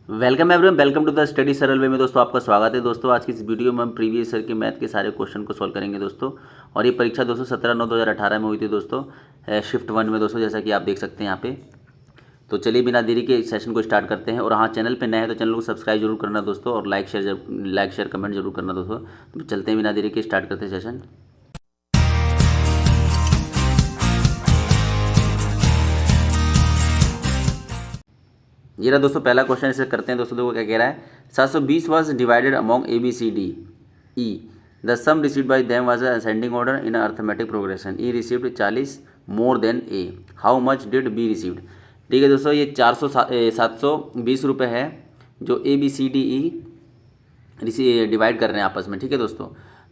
Welcome everyone, welcome to the study Saral way में दोस्तों आपका स्वागत है। दोस्तों आज की इस वीडियो में हम प्रीवियस ईयर के मैथ के सारे क्वेश्चन को सॉल्व करेंगे दोस्तों। और ये परीक्षा दोस्तों 17/9/2018 में हुई थी दोस्तों, शिफ्ट 1 में दोस्तों, जैसा कि आप देख सकते हैं यहाँ पे। तो चलिए बिना देरी के इस सेशन को स्टार्ट करते हैं। और हाँ, चैनल पे नए हैं तो चैनल को सब्सक्राइब जरूर करना दोस्तों, और लाइक शेयर कमेंट जरूर करना दोस्तों। तो चलते हैं बिना देरी के, स्टार्ट करते हैं सेशन। ये रहा दोस्तों पहला क्वेश्चन, इसे करते हैं दोस्तों। देखो क्या कह रहा है, 720 was divided among ABCD E। The sum received by them was ascending order in arithmetic progression. E received 40 more than A। How much did B received. ठीक है दोस्तों, ये 720 रुपये है जो ABCDE डिवाइड कर रहे हैं आपस में। ठीक है दोस्तों,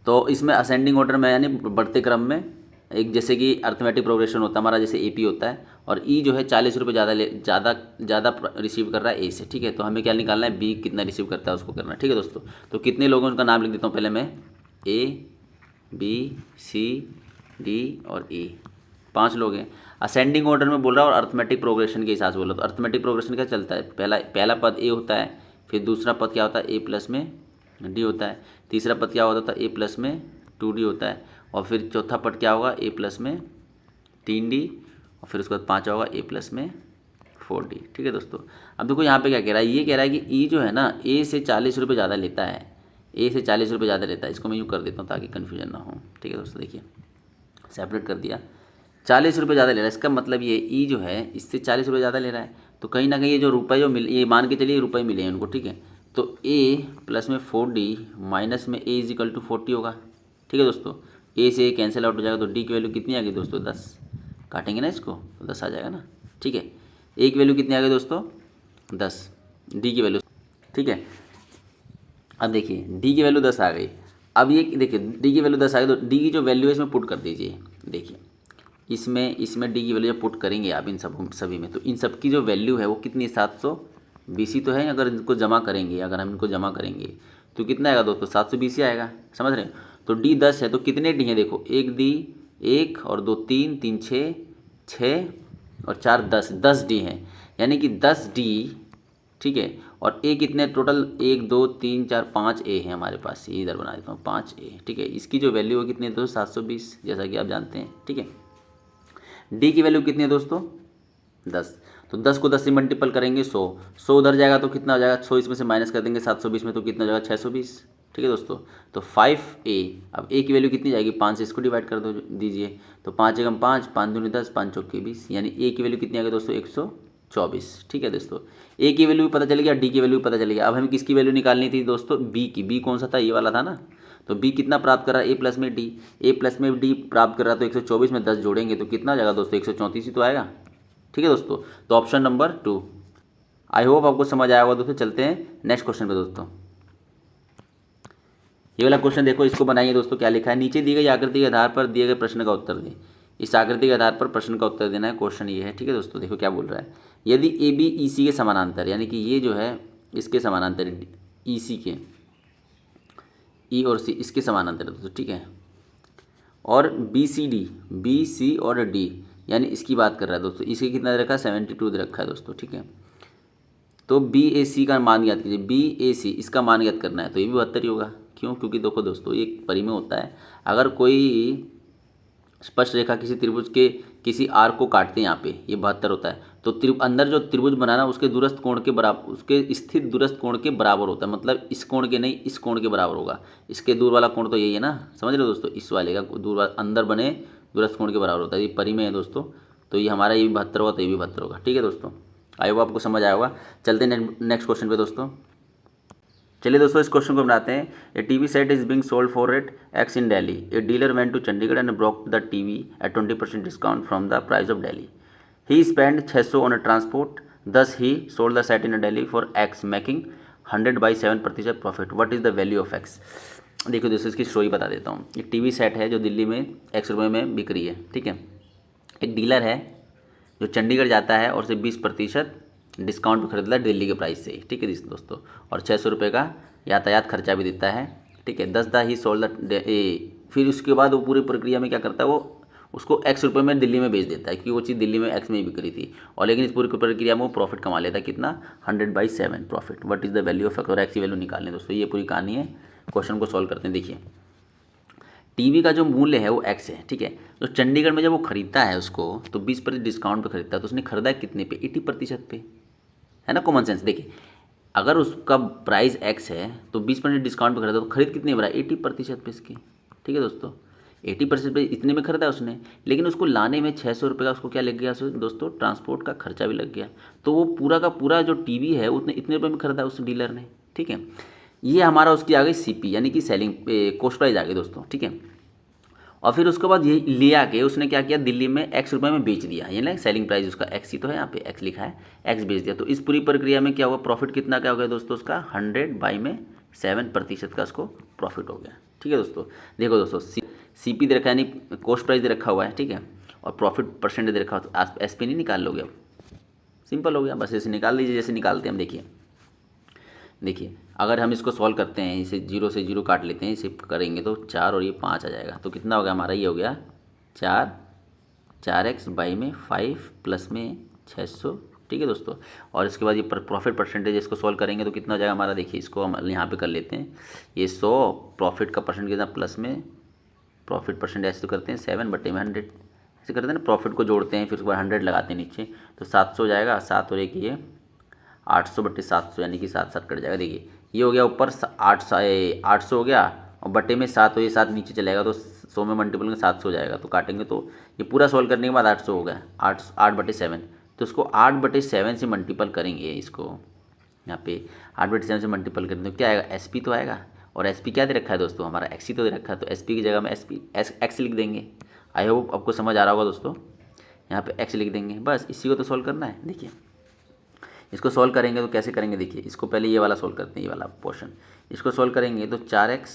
तो इसमें असेंडिंग ऑर्डर में यानी बढ़ते क्रम में, एक जैसे कि अर्थमेटिक प्रोग्रेशन होता है हमारा, जैसे AP होता है, और E जो है 40 रुपये ज़्यादा रिसीव कर रहा है A से। ठीक है, तो हमें क्या निकालना है, B कितना रिसीव करता है उसको करना है। ठीक है दोस्तों, तो कितने लोगों का नाम लिख देता हूँ पहले मैं, A B C D और E, 5 लोग हैं। असेंडिंग ऑर्डर में बोल रहा है और अर्थमेटिक प्रोग्रेशन के हिसाब से बोल रहा, तो अर्थमेटिक प्रोग्रेशन क्या चलता है, पहला पद A होता है, फिर दूसरा पद क्या होता है, A प्लस में D होता है, तीसरा पद क्या होता है, A प्लस में 2D होता है, और फिर चौथा पद क्या होगा, A प्लस में 3D, और फिर उसके बाद पाँचवा होगा A प्लस में 4D। ठीक है दोस्तों, अब देखो यहाँ पे क्या कह रहा है, ये कह रहा है कि E जो है ना A से 40 रुपये ज़्यादा लेता है, A से 40 रुपये ज़्यादा लेता है। इसको मैं यूँ कर देता हूँ ताकि कन्फ्यूजन ना हो। ठीक है दोस्तों, देखिए सेपरेट कर दिया, 40 रुपये ज़्यादा ले रहा है, इसका मतलब ये E जो है इससे 40 रुपये ज़्यादा ले रहा है। तो कहीं ना कहीं ये जो रुपये जो मिले, ये मान के चलिए रुपये मिले हैं उनको। ठीक है, तो A प्लस में 4D माइनस में A इज इक्वल टू 40 होगा। ठीक है दोस्तों, A से A कैंसिल आउट हो जाएगा, तो D की वैल्यू कितनी आ गई दोस्तों, 10। काटेंगे ना इसको तो 10 आ जाएगा ना। ठीक है, A की वैल्यू कितनी आ गई दोस्तों, 10, D की वैल्यू। ठीक है, अब देखिए D की वैल्यू 10 आ गई। अब ये देखिए D की वैल्यू 10 आ गई, तो D की जो वैल्यू है इसमें पुट कर दीजिए। देखिए इसमें D की वैल्यू जब पुट करेंगे आप इन सभी में, तो इन सब की जो वैल्यू है वो कितनी है, 720 ही तो है। अगर इनको जमा करेंगे, अगर हम इनको जमा करेंगे तो कितना आएगा दोस्तों, 720 ही आएगा। समझ रहे हैं, तो D 10 है, तो कितने D हैं, देखो एक D, एक और दो 3, 3 6, 6 और 4 10, 10 D हैं, यानी कि 10 D। ठीक है, और A कितने टोटल, 1 2 3 4 5 A है हमारे पास, ये इधर बना देता हूँ 5 A। ठीक है, इसकी जो वैल्यू है कितनी है दोस्तों, 720, जैसा कि आप जानते हैं। ठीक है, D की वैल्यू कितनी है दोस्तों, 10। तो 10 को 10 से मल्टीपल करेंगे 100 उधर जाएगा तो कितना हो जाएगा, 100 इसमें से माइनस कर देंगे 720 में, तो कितना हो जाएगा, 620। ठीक है दोस्तों, तो 5A, अब A की वैल्यू कितनी जाएगी, 5 से इसको डिवाइड कर दो दीजिए, तो 5 एकम 5, 5 दूनी 10, 5 चौके 20, यानी A की वैल्यू कितनी आ गई दोस्तों, 124। ठीक है दोस्तों, A की वैल्यू भी पता चल गया, D की वैल्यू भी पता चल गया। अब हमें किसकी वैल्यू निकालनी थी दोस्तों, B की। B कौन सा था, ये वाला था ना। तो B कितना प्राप्त कर रहा है, A प्लस में D, A प्लस में D प्राप्त कर रहा है, तो 124 में 10 जोड़ेंगे तो कितना आ जाएगा दोस्तों, 134 ही तो आएगा। ठीक है दोस्तों, तो ऑप्शन नंबर 2। आई होप आपको समझ आया होगा दोस्तों। चलते हैं नेक्स्ट क्वेश्चन पे दोस्तों। ये वाला क्वेश्चन देखो, इसको बनाइए दोस्तों। क्या लिखा है, नीचे दी गई आकृति के आधार पर दिए गए प्रश्न का उत्तर दें। इस आकृति के आधार पर प्रश्न का उत्तर देना है, क्वेश्चन ये है। ठीक है दोस्तों, देखो क्या बोल रहा है, यदि ABEC के समानांतर, यानी कि ये जो है इसके समानांतर, EC के, E और C इसके समानांतर है दोस्तों। ठीक है, और BC और D, यानी इसकी बात कर रहा है दोस्तों। इसके कितना दे रखा है, 72 दे रखा है दोस्तों। ठीक है, तो BAC का मान याद कीजिए, BAC इसका मान याद करना है, तो ये भी 72 ही होगा। क्यों, क्योंकि देखो दोस्तों ये परी में होता है, अगर कोई स्पष्ट रेखा किसी त्रिभुज के किसी आर्क को काटते हैं, यहाँ पे ये 72 होता है, तो अंदर जो त्रिभुज बनाना उसके दूरस्थ कोण के बराबर, उसके स्थित दूरस्थ कोण के बराबर होता है। मतलब इस कोण के नहीं, इस कोण के बराबर होगा। इसके दूर वाला कोण तो यही है ना, समझ रहे हो दोस्तों, इस वाले का दूर अंदर बने दूरस्थ कोण के बराबर होता है। ये परी में है दोस्तों, तो ये हमारा ये भी 72 होगा, तो ये भी 72 होगा। ठीक है दोस्तों, आई होप आपको समझ आया होगा। चलते हैं नेक्स्ट क्वेश्चन पे दोस्तों। चलिए दोस्तों, इस क्वेश्चन को बनाते हैं। A TV set is being sold for at X in Delhi. A dealer went to Chandigarh and broke the TV at 20% discount from the price of Delhi. He spend 600 on a transport, thus he sold the set in Delhi for X, making 100/7% profit. What is the value of X। देखो दोस्तों, इसकी story बता देता हूँ। एक TV set है जो दिल्ली में X रुपये में बिक रही है। ठीक है, एक डीलर है जो चंडीगढ़ जाता है और उसे 20% डिस्काउंट पर खरीदता है दिल्ली के प्राइस से। ठीक है दोस्तों, और 600 रुपये का यातायात खर्चा भी देता है। ठीक है, 10 दा ही सोल्ड द, फिर उसके बाद वो पूरी प्रक्रिया में क्या करता है, वो उसको एक्स रुपये में दिल्ली में बेच देता है, क्योंकि वो चीज़ दिल्ली में एक्स में ही बिक रही थी, और लेकिन इस पूरी प्रक्रिया में वो प्रॉफिट कमा लेता है कितना, 100/7 profit. What is the value of x, और एक्स की वैल्यू निकालने दोस्तों, ये पूरी कहानी है। क्वेश्चन को सॉल्व करते हैं। देखिए टीवी का जो मूल्य है वो एक्स है, ठीक है। तो चंडीगढ़ में जब वो खरीदता है उसको तो 20% डिस्काउंट पे खरीदता है, तो उसने खरीदा कितने पे, 80% पे, है ना। Common sense. देखिए अगर उसका प्राइस एक्स है तो 20% डिस्काउंट पे खरीदा तो खरीद कितने बना, 80% पे इसकी, ठीक है दोस्तों। 80% पे इतने में खरीदा उसने, लेकिन उसको लाने में 600 रुपये का उसको क्या लग गया दोस्तों, ट्रांसपोर्ट का खर्चा भी लग गया। तो वो पूरा का पूरा जो टीवी है उतने इतने रुपये में खरीदा उस डीलर ने, ठीक है। ये हमारा उसकी आ गई सीपी यानी कि सेलिंग कॉस्ट प्राइस आ गई दोस्तों, ठीक है। और फिर उसके बाद ये ले आके उसने क्या किया, दिल्ली में एक्स रुपये में बेच दिया, ये ना सेलिंग प्राइस उसका एक्स ही तो है, यहाँ पे एक्स लिखा है, एक्स बेच दिया। तो इस पूरी प्रक्रिया में क्या हुआ, प्रॉफिट कितना क्या हो गया दोस्तों उसका, 100/7% का उसको प्रॉफिट हो गया, ठीक है दोस्तों। देखो दोस्तों सीपी दे रखा है यानी कॉस्ट प्राइस दे रखा हुआ है, ठीक है, और प्रॉफिट परसेंटेज दे रखा हुआ, तो एसपी नहीं निकाल लोगे, अब सिंपल हो गया, बस ऐसे निकाल लीजिए जैसे निकालते हैं हम। देखिए अगर हम इसको सॉल्व करते हैं, इसे 0 से 0 काट लेते हैं, इसे करेंगे तो 4 और ये 5 आ जाएगा, तो कितना हो गया हमारा, ये हो गया 4x बाई में 5 प्लस में 600, ठीक है दोस्तों। और इसके बाद ये प्रॉफिट परसेंटेज इसको सॉल्व करेंगे तो कितना हो जाएगा हमारा, देखिए इसको हम यहाँ पे कर लेते हैं, ये 100 प्रॉफिट का परसेंट कितना प्लस में प्रॉफिट परसेंटेज ऐसे तो करते हैं 7/100, ऐसे करते हैं ना, प्रॉफिट को जोड़ते हैं फिर उसके बाद 100 लगाते हैं नीचे, तो 700 हो जाएगा, 7 और एक ये 800/700 यानी कि 7 कट जाएगा। देखिए ये हो गया ऊपर 800 हो गया, और बटे में 7 हो, ये 7 नीचे चलेगा तो 100 में मल्टीपल में 700 हो जाएगा, तो काटेंगे तो ये पूरा सॉल्व करने के बाद 800 हो गया, 8/7, तो इसको 8/7 से मल्टीपल करेंगे, इसको यहाँ पे 8/7 से मल्टीपल करेंगे तो क्या आएगा, एसपी तो आएगा, और एसपी क्या दे रखा है दोस्तों, हमारा एक्स ही तो दे रखा है, तो एसपी की जगह में एक्स लिख देंगे। आई होप आपको समझ आ रहा होगा दोस्तों, यहाँ पे एक्स लिख देंगे, बस इसी को तो सॉल्व करना है। देखिए इसको सॉल्व करेंगे तो कैसे करेंगे, देखिए इसको पहले ये वाला सॉल्व करते हैं, ये वाला पोर्शन, इसको सॉल्व करेंगे तो 4x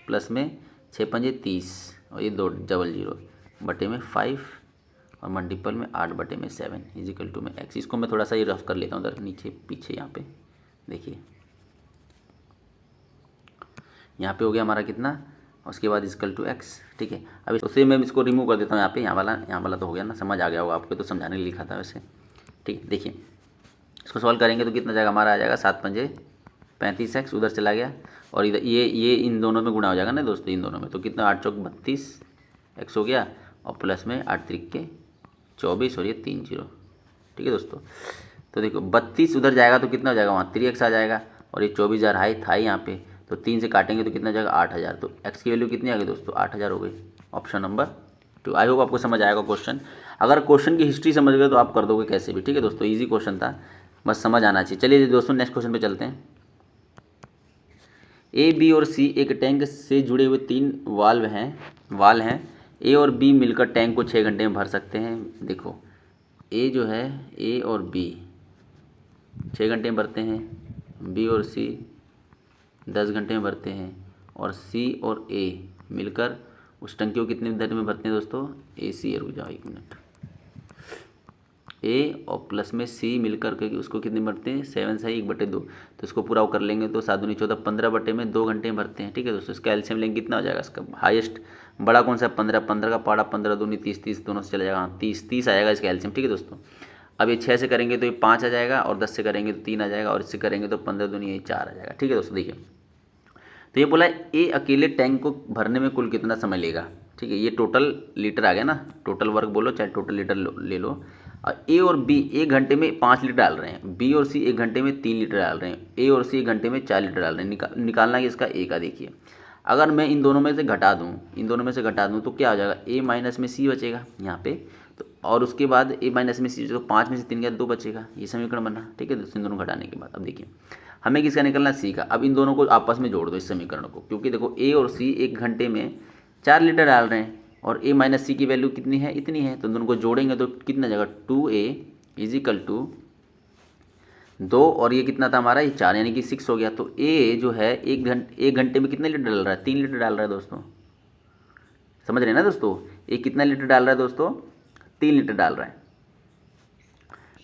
प्लस में 6×5 और ये 200 बटे में 5 और मल्टीपल में 8/7 इजिकल टू में x। इसको मैं थोड़ा सा ये रफ कर लेता हूँ उधर नीचे पीछे, यहाँ पे देखिए यहाँ पे हो गया हमारा कितना, उसके बाद इजिकल टू x, ठीक है। अब उससे मैं इसको रिमूव कर देता हूँ, यहाँ पे यहाँ वाला तो हो गया ना, समझ आ गया होगा आपको, तो समझाने के लिए लिखा था वैसे, ठीक है। देखिए इसको सॉल्व करेंगे तो कितना जाएगा हमारा, आ जाएगा 7×5 35x उधर चला गया, और इधर ये इन दोनों में गुणा हो जाएगा ना दोस्तों, इन दोनों में, तो कितना 8×4 = 32x हो गया, और प्लस में 8×3 = 24 और ये 3 0, ठीक है दोस्तों। तो देखो 32 उधर जाएगा तो कितना हो जाएगा, वहाँ 3x आ जाएगा, और ये 24,000 था यहाँ पे, तो 3 से काटेंगे तो कितना जाएगा 8,000, तो x की वैल्यू कितनी आ गई दोस्तों, 8,000 हो गई। Option number 2। आई होप आपको समझ आएगा क्वेश्चन। अगर क्वेश्चन की हिस्ट्री समझ गए तो आप कर दोगे कैसे भी, ठीक है दोस्तों, ईजी क्वेश्चन था, बस समझ आना चाहिए। चलिए दोस्तों नेक्स्ट क्वेश्चन पे चलते हैं। ए, बी और सी एक टैंक से जुड़े हुए 3 वाल हैं। ए और बी मिलकर टैंक को 6 घंटे में भर सकते हैं। देखो ए जो है, ए और बी 6 घंटे में भरते हैं, बी और सी 10 घंटे में भरते हैं, और सी और ए मिलकर उस टंकी को कितने देर में भरते हैं दोस्तों, ए सी, रुक जाओ 1 मिनट, ए और प्लस में सी मिलकर के उसको कितने भरते हैं, 7 से 1/2, तो इसको पूरा वो कर लेंगे तो 7 दूनी 14, 15/2 घंटे में भरते हैं, ठीक है दोस्तों। इसका एलसीएम लेंगे कितना हो जाएगा, इसका हाईएस्ट बड़ा कौन सा, 15 का पाड़ा 15 दूनी 30 दोनों से चला जाएगा, 30 आएगा इसका एलसीएम, ठीक है दोस्तों। अब ये 6 से करेंगे तो ये 5 आ जाएगा, और 10 से करेंगे तो 3 आ जाएगा, और इससे करेंगे तो 15 दूनी ये 4 आ जाएगा, ठीक है दोस्तों। देखिए तो ये बोला ए अकेले टैंक को भरने में कुल कितना समय लेगा, ठीक है। ये टोटल लीटर आ गया ना, टोटल वर्क बोलो चाहे टोटल लीटर ले लो। और ए और बी 1 घंटे में 5 लीटर डाल रहे हैं, बी और सी 1 घंटे में 3 लीटर डाल रहे हैं, ए और सी 1 घंटे में 4 लीटर डाल रहे हैं। निकालना है इसका ए का। देखिए अगर मैं इन दोनों में से घटा दूँ तो क्या हो जाएगा, ए माइनस में सी बचेगा यहाँ पे, तो और उसके बाद ए माइनस में सी, तो 5 में से 3 गया 2 बचेगा, ये समीकरण बना, ठीक है। इन दोनों घटाने के बाद अब देखिए हमें किसका निकलना, सी का। अब इन दोनों को आपस में जोड़ दो इस समीकरण को, क्योंकि देखो ए और सी 1 घंटे में 4 लीटर डाल रहे हैं, और ए माइनस सी की वैल्यू कितनी है, इतनी है, तो दोनों को जोड़ेंगे तो कितना जाएगा, 2a = 2, और ये कितना था हमारा, ये 4 यानी कि 6 हो गया। तो ए जो है 1 घंटे में कितने लीटर डाल रहा है, 3 लीटर डाल रहा है दोस्तों, समझ रहे हैं ना दोस्तों। ए कितना लीटर डाल रहा है दोस्तों, 3 लीटर डाल रहा है।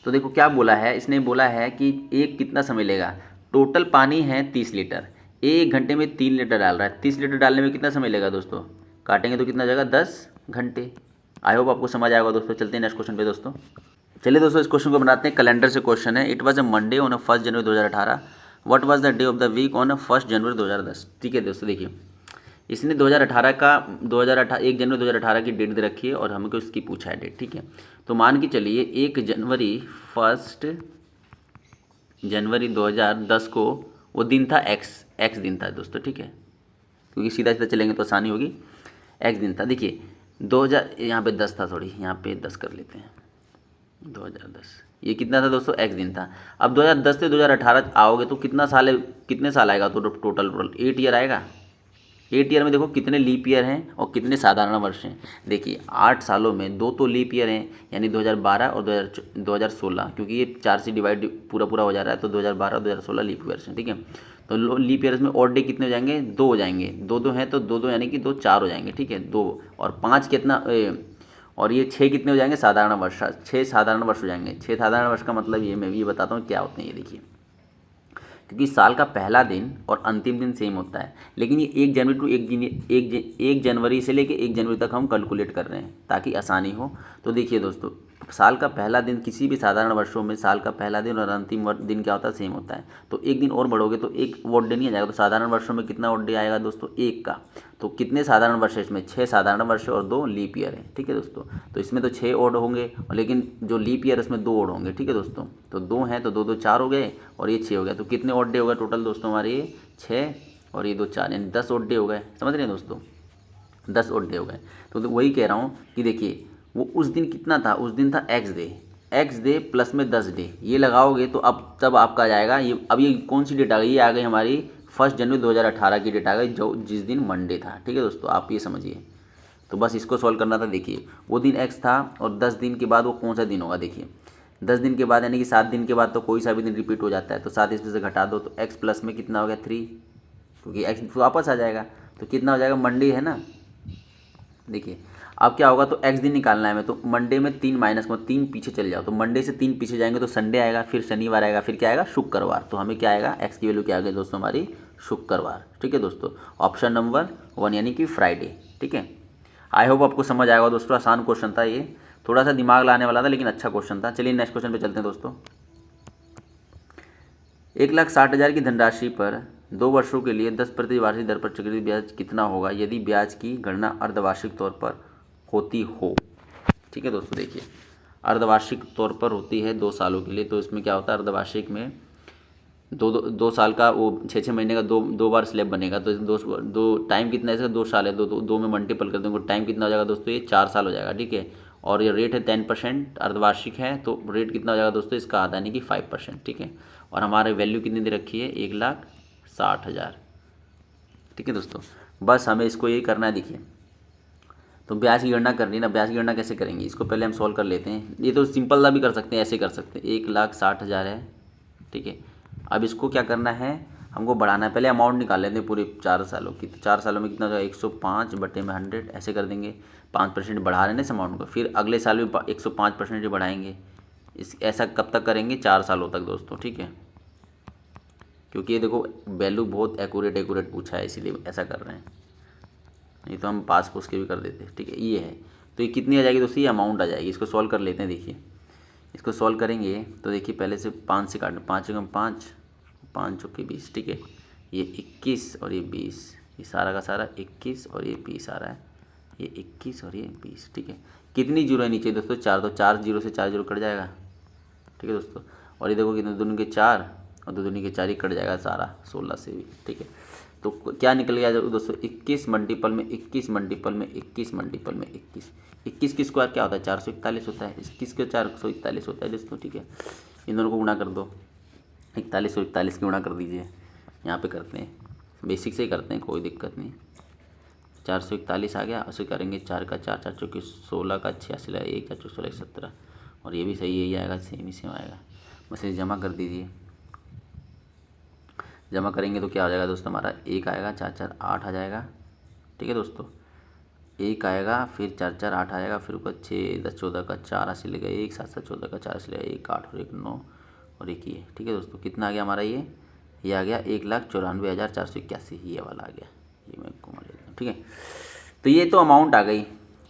तो देखो क्या बोला है इसने, बोला है कि एक कितना समय लेगा, टोटल पानी है 30 लीटर, ए 1 घंटे में 3 लीटर डाल रहा है, 30 लीटर डालने में कितना समय लेगा दोस्तों, काटेंगे तो कितना जाएगा 10 घंटे, आई होप आपको समझ आएगा दोस्तों। चलते हैं नेक्स्ट क्वेश्चन पे दोस्तों। चलिए दोस्तों, इस क्वेश्चन को बनाते हैं। कैलेंडर से क्वेश्चन है। It was a Monday on 1 January 2018। What was the day of the week on 1 January 2010। ठीक है दोस्तों, देखिए इसने 2018 का 2018 1 जनवरी 2018 की डेट दे रखी है और हमको इसकी पूछा है डेट। ठीक है, तो मान के चलिए 1 जनवरी 1 जनवरी 2010 को वो दिन था एक्स दिन था दोस्तों। ठीक है, क्योंकि सीधा सीधा चलेंगे तो आसानी होगी। एक्स दिन था। देखिए 2000, यहाँ पे 10 था, सॉरी यहाँ पे 10 कर लेते हैं। 2010 ये कितना था दोस्तों, एक्स दिन था। अब 2010 से 2018 आओगे तो कितना साल है, कितने साल आएगा, तो टोटल 8 ईयर आएगा। 8 ईयर में देखो कितने लीप ईयर हैं और कितने साधारण वर्ष हैं। देखिए 8 सालों में 2 तो लीप ईयर हैं, यानी 2012 और 2016, क्योंकि ये 4 से डिवाइड पूरा पूरा हो जा रहा है, तो 2012 और 2016 लीप ईयर्स हैं। ठीक है, तो लीप ईयर्स में और डे कितने हो जाएंगे, 2 हो जाएंगे। दो दो हैं तो 2 यानी कि 2 4 हो जाएंगे। ठीक है, 2 और 5 कितना और ये 6 कितने हो जाएंगे, साधारण वर्ष। 6 साधारण वर्ष हो जाएंगे। 6 साधारण वर्ष का मतलब ये मैं भी बताता हूँ क्या होते हैं ये देखिए। क्योंकि साल का पहला दिन और अंतिम दिन सेम होता है, लेकिन ये 1 जनवरी टू 1 जनवरी से लेके 1 जनवरी तक हम कैलकुलेट कर रहे हैं ताकि आसानी हो। तो देखिए दोस्तों, साल का पहला दिन किसी भी साधारण वर्षों में साल का पहला दिन और अंतिम दिन क्या होता है, सेम होता है। तो एक दिन और बढ़ोगे तो एक वोट डे नहीं आ जाएगा। तो साधारण वर्षों में कितना वोट डे आएगा दोस्तों, 1 का। तो कितने साधारण वर्ष है इसमें, 6 साधारण वर्ष और 2 लीप ईयर है। ठीक है दोस्तों, तो इसमें तो 6 ओड होंगे, लेकिन जो लीप ईयर उसमें 2 ओड होंगे। ठीक है दोस्तों, तो 2 हैं तो 2 2 4 हो गए और ये 6 हो गया। तो कितने ओड डे हो गए टोटल दोस्तों हमारे, ये 6 और ये 2 4, यानी 10 ओड डे हो गए। समझ रहे हैं दोस्तों, 10 ओड डे हो गए। तो वही कह रहा हूँ कि देखिए वो उस दिन कितना था, उस दिन था एक्स डे प्लस में 10 डे, ये लगाओगे तो अब तब आपका आ जाएगा ये। अब ये कौन सी डेट आ गई, ये आ गई हमारी 1 जनवरी 2018 की डेट आ गई, जो जिस दिन मंडे था। ठीक है दोस्तों, आप ये समझिए। तो बस इसको सॉल्व करना था। देखिए वो दिन एक्स था और 10 दिन के बाद वो कौन सा दिन होगा। देखिए 10 दिन के बाद यानी कि 7 दिन के बाद तो कोई सा भी दिन रिपीट हो जाता है, तो 7 इसमें से घटा दो तो एक्स प्लस में कितना हो गया 3, क्योंकि एक्स वापस आ जाएगा। तो कितना हो जाएगा, मंडे है ना। देखिए अब क्या होगा, तो एक्स दिन निकालना है हमें, तो मंडे में 3 माइनस में 3 पीछे चले जाओ, तो मंडे से 3 पीछे जाएंगे तो संडे आएगा, फिर शनिवार आएगा, फिर क्या आएगा, शुक्रवार। तो हमें क्या आएगा, एक्स की वैल्यू क्या आ गई दोस्तों हमारी, शुक्रवार। ठीक है दोस्तों, ऑप्शन नंबर 1 यानी कि फ्राइडे। ठीक है, आई होप आपको समझ आएगा दोस्तों। आसान क्वेश्चन था ये, थोड़ा सा दिमाग लाने वाला था लेकिन अच्छा क्वेश्चन था। चलिए नेक्स्ट क्वेश्चन पे चलते हैं दोस्तों। 1,60,000 की धनराशि पर 2 वर्षों के लिए 10% वार्षिक दर पर चक्रवृद्धि ब्याज कितना होगा यदि ब्याज की गणना अर्धवार्षिक तौर पर होती हो। ठीक है दोस्तों, देखिए अर्धवार्षिक तौर पर होती है 2 सालों के लिए, तो इसमें क्या होता है, अर्धवार्षिक में 2 साल का वो 6 महीने का दो बार स्लैब बनेगा। तो दो टाइम कितना है इसका, 2 साल है, दो में मल्टीपल कर देंगे, टाइम कितना हो जाएगा दोस्तों, ये 4 साल हो जाएगा। ठीक है, और ये रेट है 10%, अर्धवार्षिक है, तो रेट कितना हो जाएगा दोस्तों इसका आधा यानी कि 5%। ठीक है, और हमारे वैल्यू कितनी दे रखी है, 1,60,000। ठीक है दोस्तों, बस हमें इसको यही करना है। देखिए तो ब्याज की गणना करनी है ना, ब्याज की गणना कैसे करेंगे, इसको पहले हम सॉल्व कर लेते हैं। ये तो सिंपल सा भी कर सकते हैं, ऐसे कर सकते हैं, 1,60,000 है। ठीक है, अब इसको क्या करना है, हमको बढ़ाना है। पहले अमाउंट निकाल लेते हैं पूरे 4 सालों की। तो 4 सालों में कितना हो जाएगा, 105/100 ऐसे कर देंगे। 5% बढ़ा रहे हैं इस अमाउंट को, फिर अगले साल भी 105% बढ़ाएंगे। इस ऐसा कब तक करेंगे, 4 सालों तक दोस्तों। ठीक है, क्योंकि ये देखो वैल्यू बहुत एक्यूरेट पूछा है, इसीलिए ऐसा कर रहे हैं, नहीं तो हम पास पूछ के भी कर देते। ठीक है, ये है, तो ये कितनी आ जाएगी दोस्तों, ये अमाउंट आ जाएगी। इसको सॉल्व कर लेते हैं। देखिए इसको सॉल्व करेंगे तो देखिए पहले से 5 से काट, 5 एकम 5, 5 चौके 20। ठीक है, ये 21 और ये 20, ये सारा का सारा 21 और ये 20 आ रहा है, ये 21 और ये 20। ठीक है, कितनी जीरो है नीचे दोस्तों, 4, तो 4 जीरो से 4 जीरो कट जाएगा। ठीक है दोस्तों, और ये देखो कितने, 2 दूनी के 4 और 2 दूनी के 4 ही कट जाएगा सारा, 16 से भी। ठीक है, तो क्या निकल गया दोस्तों, 21 मल्टीपल में 21 मल्टीपल में 21 मल्टीपल में 21। 21 की स्क्वायर क्या होता है, 441 होता है। 21 का 441 होता है दोस्तों। ठीक है, इन दोनों को गुणा कर दो, 41 और 41 की गुणा कर दीजिए। यहाँ पे करते हैं, बेसिक से ही करते हैं, कोई दिक्कत नहीं। 441 आ गया, उसे करेंगे 4 का 4, 4 चौके 16 का 86 लगा, 1 4 चौके 16 17, और ये भी सही यही आएगा, सेम ही सेम आएगा। बस इसे जमा कर दीजिए। जमा करेंगे तो क्या हो जाएगा दोस्तों, हमारा 1 आएगा, 4 4 8 आ जाएगा। ठीक है दोस्तों, 1 आएगा, फिर 4 4 8 आएगा, फिर ऊपर 6 10 14 का 4 80 लेगा 1, 7 7 14 का 4 80 लेगा 1, 8 और 1 9 और 1 ये। ठीक है दोस्तों, कितना आ गया हमारा, ये आ गया 1,94,481, ये वाला आ गया। ये मैं घुमा लेता हूँ। ठीक है, तो ये तो अमाउंट आ गई।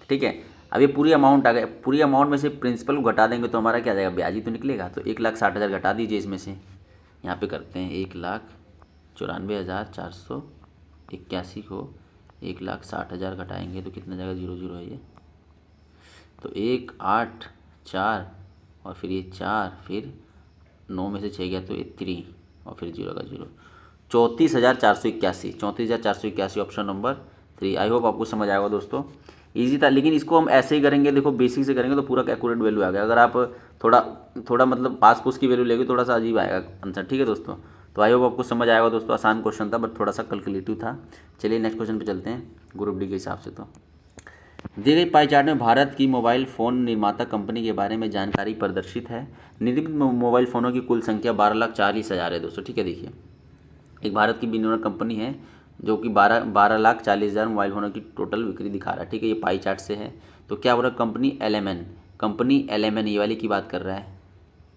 ठीक है, अब ये पूरी अमाउंट आ गया, पूरी अमाउंट में से प्रिंसिपल को घटा देंगे तो हमारा क्या आ जाएगा, ब्याज ही तो निकलेगा। तो 1,60,000 घटा दीजिए इसमें से, यहाँ पे करते हैं 1,94,481 को 1,60,000 घटाएंगे तो कितना जाएगा, 0 0 है ये, तो 1 8 4 और फिर ये 4, फिर 9 में से 6 गया तो ये 3 और फिर 0 का 0, 34,481, 34,481 ऑप्शन नंबर 3। आई होप आपको समझ आएगा दोस्तों, इजी था। लेकिन इसको हम ऐसे ही करेंगे, देखो बेसिक से करेंगे तो पूरा एक्यूरेट वैल्यू आ गया। अगर आप थोड़ा थोड़ा मतलब पास पूस की वैल्यू लेंगे थोड़ा सा अजीब आएगा आंसर, ठीक है दोस्तों। तो आई होप आपको समझ आएगा दोस्तों, आसान क्वेश्चन था बट थोड़ा सा कैलकुलेटिव था। चलिए नेक्स्ट क्वेश्चन पे चलते हैं ग्रुप डी के हिसाब से। तो दिए गए पाई चार्ट में भारत की मोबाइल फ़ोन निर्माता कंपनी के बारे में जानकारी प्रदर्शित है। निर्मित मोबाइल फ़ोनों की कुल संख्या 12,40,000 है दोस्तों, ठीक है। देखिए एक भारत की विनिर्माण कंपनी है जो कि 12,40,000 मोबाइल फ़ोनों की टोटल बिक्री दिखा रहा है, ठीक है। ये पाई चार्ट से है। तो क्या हो रहा है, कंपनी LMN ये वाली की बात कर रहा है।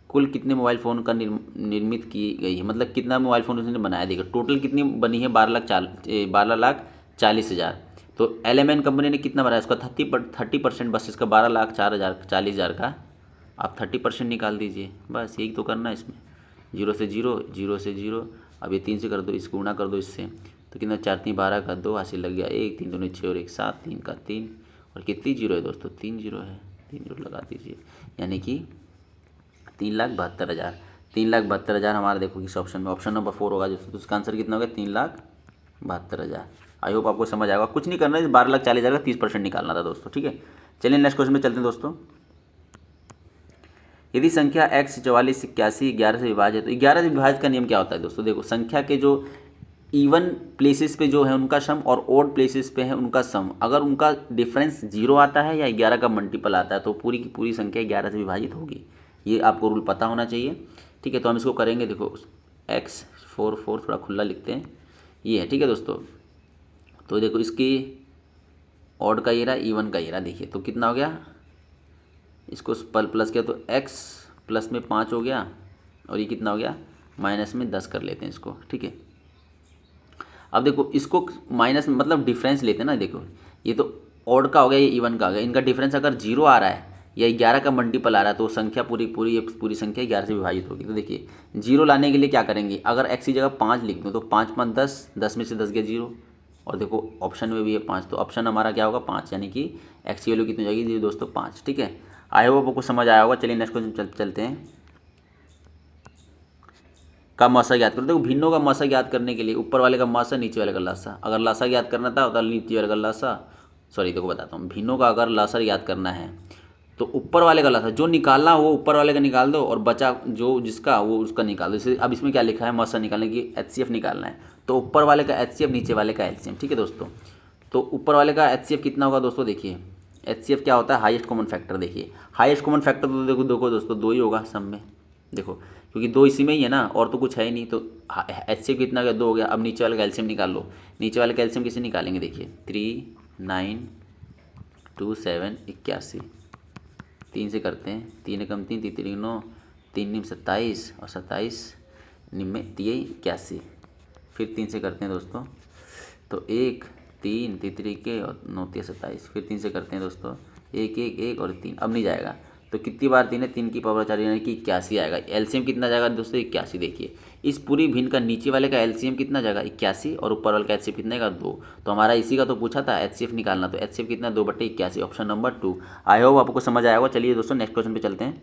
कुल कितने मोबाइल फ़ोन का निर्मित की गई है, मतलब कितना मोबाइल फ़ोन उसने बनाया, देखिए टोटल कितनी बनी है, 12,40,000। तो LMN कंपनी ने कितना बनाया, उसका 30% बस, इसका 12,40,000 का आप 30% निकाल दीजिए, बस यही तो करना है इसमें। 0 से 0, 0 से 0, अब ये 3 से कर दो, इसको गुणा कर दो इससे, तो कितना 4 3 12 का 2 हासिल लग गया 1, 3 2 6 और 1 7, 3 का 3 और कितनी 0 है दोस्तों, 3 0 है, 3 0 लगा दीजिए, यानी कि 3,72,000। 3,72,000 हमारा देखो किस ऑप्शन में, ऑप्शन नंबर 4 होगा जो, तो उसका आंसर कितना हो गया, 3,72,000। आई होप आपको समझ आएगा, कुछ नहीं करना है, 12,40,000 का 30% निकालना था दोस्तों, ठीक है। चलिए नेक्स्ट क्वेश्चन में चलते हैं दोस्तों। यदि संख्या x 44 81 11 से विभाजित है, तो 11 से विभाजित का नियम क्या होता है दोस्तों, देखो संख्या के जो इवन प्लेसेस पे जो है उनका सम और ओड प्लेसेस पे है उनका सम, अगर उनका डिफरेंस 0 आता है या 11 का मल्टीपल आता है तो पूरी की पूरी संख्या 11 से विभाजित होगी। ये आपको रूल पता होना चाहिए, ठीक है। तो हम इसको करेंगे, देखो x 4 थोड़ा खुला लिखते हैं, ये है, ठीक है दोस्तों। तो देखो इसकी ऑड का ये रहा, इवन का ये रहा, देखिए तो कितना हो गया, इसको प्लस किया तो x प्लस में 5 हो गया और ये कितना हो गया, माइनस में 10 कर लेते हैं इसको, ठीक है। अब देखो इसको माइनस मतलब डिफरेंस लेते हैं ना, देखो ये तो ऑड का हो गया, ये इवन का हो गया, इनका डिफरेंस अगर 0 आ रहा है या 11 का मल्टीपल आ रहा है तो संख्या पूरी संख्या 11 से विभाजित होगी। तो देखिए 0 लाने के लिए क्या करेंगे, अगर x की जगह 5 लिख दूँ तो 5 5 10, 10 में से 10 गया 0, और देखो ऑप्शन में भी है 5, तो ऑप्शन हमारा क्या होगा 5, यानी कि x की वैल्यू कितनी हो जाएगी दोस्तों 5, ठीक है। आई होप आपको समझ आया होगा। चलिए नेक्स्ट क्वेश्चन चलते हैं। का मासा ज्ञात करो, देखो भिन्नों का मासा ज्ञात करने के लिए ऊपर वाले का मासा नीचे वाले का लासा, अगर लासा ज्ञात करना था तो नीचे वाले का लासा, सॉरी देखो बताता हूँ, भिन्नों का अगर लासा ज्ञात करना है तो ऊपर वाले का लासा जो निकालना वो ऊपर वाले का निकाल दो और बचा जो जिसका वो उसका निकाल दो। जैसे अब इसमें क्या लिखा है, मासा निकालने की HCF निकालना है तो ऊपर वाले का HCF नीचे वाले का LCM, ठीक है दोस्तों। तो ऊपर वाले का HCF कितना होगा दोस्तों, देखिए HCF क्या होता है, हाईएस्ट कॉमन फैक्टर। देखिए हाईएस्ट कॉमन फैक्टर तो देखो दोस्तों 2 ही होगा सब में, देखो क्योंकि 2 इसी में ही है ना, और तो कुछ है ही नहीं। तो HCF कितना गया, 2 हो गया। अब नीचे वाले का LCM निकाल लो, नीचे वाले का LCM किसे निकालेंगे, देखिए 3 9 2 7 81, 3 से करते हैं, 3 कम 3 3 3 9, 3 निम 27 और 27 निम में 81, फिर 3 से करते हैं दोस्तों, तो 1 3 3 के और 9 27, फिर 3 से करते हैं दोस्तों, 1 1 1 और 3, अब नहीं जाएगा। तो कितनी बार 3 है, 3 की पावर 4 यानी कि 81 आएगा। LCM कितना जाएगा दोस्तों 81। देखिए इस पूरी भिन्न का नीचे वाले का LCM कितना जाएगा 81 और ऊपर वाले का HCF कितना का 2। तो हमारा इसी का तो पूछा था HCF निकालना, तो HCF कितना 2/81, ऑप्शन नंबर 2। आई होप आपको समझ आया होगा। चलिए दोस्तों नेक्स्ट क्वेश्चन पे चलते हैं।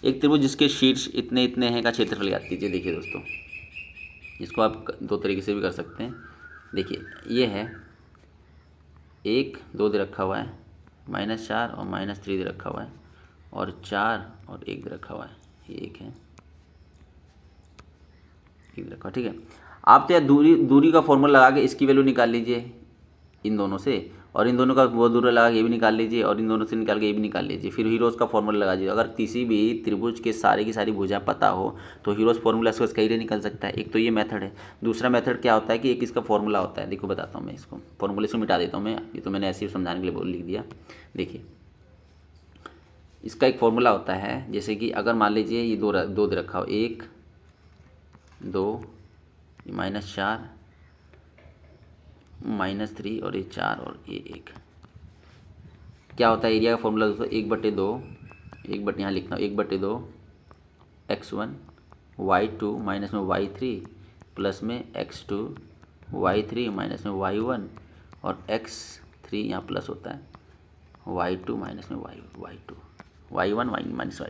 एक त्रिभुज जिसके शीर्ष इतने इतने हैं का क्षेत्रफल ज्ञात कीजिए। देखिए दोस्तों इसको आप 2 तरीके से भी कर सकते हैं। देखिए ये है 1 2 दे रखा हुआ है, -4 और -3 दे रखा हुआ है, और 4 और 1 दे रखा हुआ है, ये 1 है, 1 दे रखा हुआ, ठीक है। आप तो यार दूरी का फॉर्मूला लगा के इसकी वैल्यू निकाल लीजिए इन दोनों से, और इन दोनों का वो दूरी लगा के ये भी निकाल लीजिए, और इन दोनों से निकाल के ये भी निकाल लीजिए, फिर हीरोज़ का फॉर्मूला लगा दीजिए। अगर किसी भी त्रिभुज के सारी की सारी भुजा पता हो तो हीरोज़ फॉर्मूला से कहीं नहीं निकल सकता है। एक तो ये मेथड है। दूसरा मेथड क्या होता है कि एक इसका फॉर्मूला होता है, देखो बताता हूँ मैं इसको, फॉर्मूले से मिटा देता हूँ मैं, ये तो मैंने ऐसे ही समझाने के लिए बोल लिख दिया। देखिए इसका एक फॉर्मूला होता है, जैसे कि अगर मान लीजिए ये दो दे रखा हो, 1 2 -4 -3 और ये 4 और ये 1, क्या होता है एरिया का फॉर्मूला दोस्तों, 1/2, यहाँ लिखना 1/2 x1 y2 माइनस में y3 प्लस में x2 y3 माइनस में y1 और x3 यहाँ प्लस होता है y2 माइनस में y2 y1 माइनस y,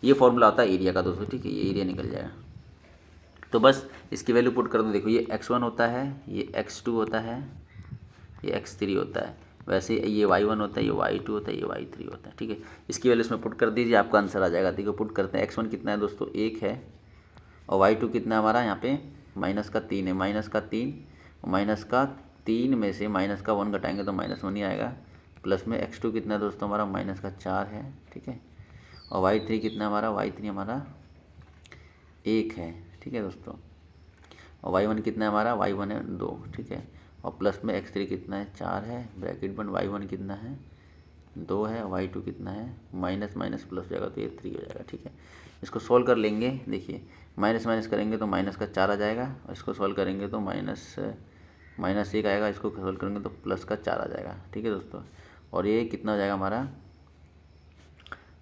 ये फॉर्मूला होता है एरिया का दोस्तों, ठीक है। ये एरिया निकल जाएगा। तो बस इसकी वैल्यू पुट कर दो। देखो ये x1 होता है, ये x2 होता है, ये x3 होता है, वैसे ये y1 होता है, ये y2 होता है, ये y3 होता है, ठीक है। इसकी वैल्यू इसमें पुट कर दीजिए, आपका आंसर आ जाएगा। देखो पुट करते हैं, x1 कितना है दोस्तों 1 है, और y2 कितना है हमारा यहाँ पे -3 है, -3 में से -1 घटाएंगे तो -1 ही आएगा, प्लस में x2 कितना है दोस्तों हमारा -4 है, ठीक है। और y3 कितना हमारा, y3 हमारा 1 है, ठीक है दोस्तों। और y1 कितना है हमारा, y1 है 2, ठीक है। और प्लस में x3 कितना है 4 है, ब्रैकेट बंद, y1 कितना है 2 है, y2 कितना है माइनस माइनस प्लस जाएगा तो ये 3 हो जाएगा, ठीक है। इसको सॉल्व कर लेंगे, देखिए माइनस माइनस करेंगे तो -4 आ जाएगा, और इसको सॉल्व करेंगे तो -1 आएगा, इसको सॉल्व करेंगे तो +4 आ जाएगा, ठीक है दोस्तों। और ये कितना हो जाएगा हमारा,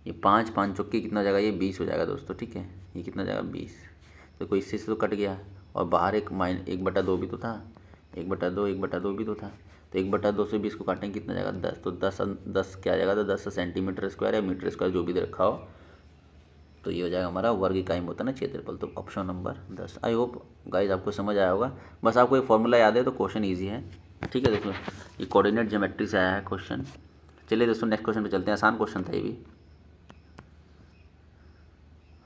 ये 5 चौके कितना हो जाएगा, ये 20 हो जाएगा दोस्तों, ठीक है। ये कितना हो जाएगा 20, तो कोई इससे तो कट गया, और बाहर 1/2 भी तो था, 1/2 भी तो था, तो 1/2 से 20 को काटेंगे कितना जाएगा 10, तो 10 क्या आ जाएगा, तो 10 सेंटीमीटर स्क्वायर या मीटर स्क्वायर जो भी दे रखा हो, तो ये हो जाएगा हमारा वर्ग इकाई में होता है ना क्षेत्रफल। तो option number 10। I hope guys आपको समझ आया होगा। बस आपको ये फॉर्मूला याद है तो क्वेश्चन ईजी है, ठीक है दोस्तों। ये कोऑर्डिनेट ज्योमेट्री से आया है क्वेश्चन। चलिए दोस्तों नेक्स्ट क्वेश्चन पे चलते हैं, आसान क्वेश्चन था ये भी।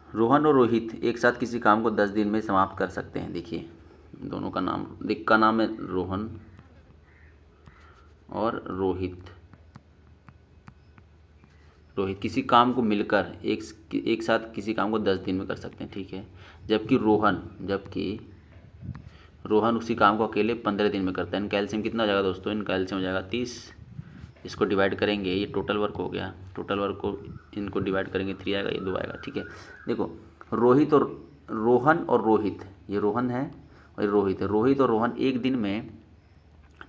रोहन और रोहित एक साथ किसी काम को 10 दिन में समाप्त कर सकते हैं। देखिए दोनों का नाम, एक का नाम है रोहन और रोहित किसी काम को मिलकर एक साथ किसी काम को 10 दिन में कर सकते हैं, ठीक है। जबकि रोहन उसी काम को अकेले 15 दिन में करता है। इन कैल्शियम कितना हो जाएगा दोस्तों, इन कैल्शियम हो जाएगा 30। इसको डिवाइड करेंगे, ये टोटल वर्क हो गया, टोटल वर्क को इनको डिवाइड करेंगे 3 आएगा, ये 2 आएगा, ठीक है। देखो रोहन और रोहित, ये रोहन है और ये रोहित है। रोहित और रोहन एक दिन में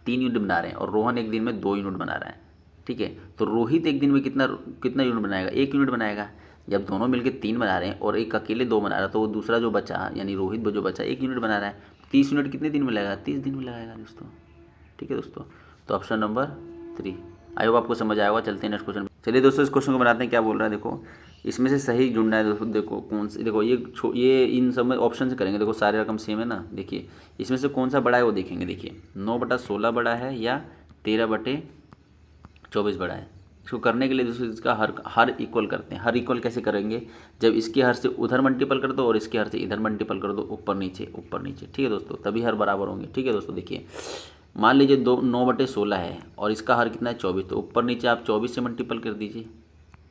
3 यूनिट बना रहे हैं और रोहन एक दिन में 2 यूनिट बना रहा है, ठीक है। तो रोहित एक दिन में कितना यूनिट बनाएगा, 1 यूनिट बनाएगा। जब दोनों मिलकर 3 बना रहे हैं और एक अकेले 2 बना रहा है, तो वो दूसरा जो बचा यानी रोहित जो बचा 1 यूनिट बना रहा है, 30 यूनिट कितने दिन में लगाएगा, 30 दिन में लगाएगा दोस्तों, ठीक है दोस्तों। तो ऑप्शन नंबर 3। आई होप आपको समझ आएगा। चलते हैं नेक्स्ट क्वेश्चन। चलिए दोस्तों इस क्वेश्चन को बनाते हैं, क्या बोल रहा है देखो। इसमें से सही ढूंढना है दोस्तों। देखो कौन से, देखो ये इन सब में ऑप्शन से करेंगे। देखो सारे रकम सेम है ना, देखिए इसमें से कौन सा बड़ा है वो देखेंगे। देखिए 9/16 बड़ा है या 13/24 बड़ा है। इसको करने के लिए दोस्तों इसका हर इक्वल करते हैं। हर इक्वल कैसे करेंगे, जब इसके हर से उधर मल्टीपल कर दो और इसके हर से इधर मल्टीपल कर दो, ऊपर नीचे, ठीक है दोस्तों, तभी हर बराबर होंगे, ठीक है दोस्तों। देखिए मान लीजिए 9/16 है और इसका हर कितना है 24, तो ऊपर नीचे आप 24 से मल्टीपल कर दीजिए,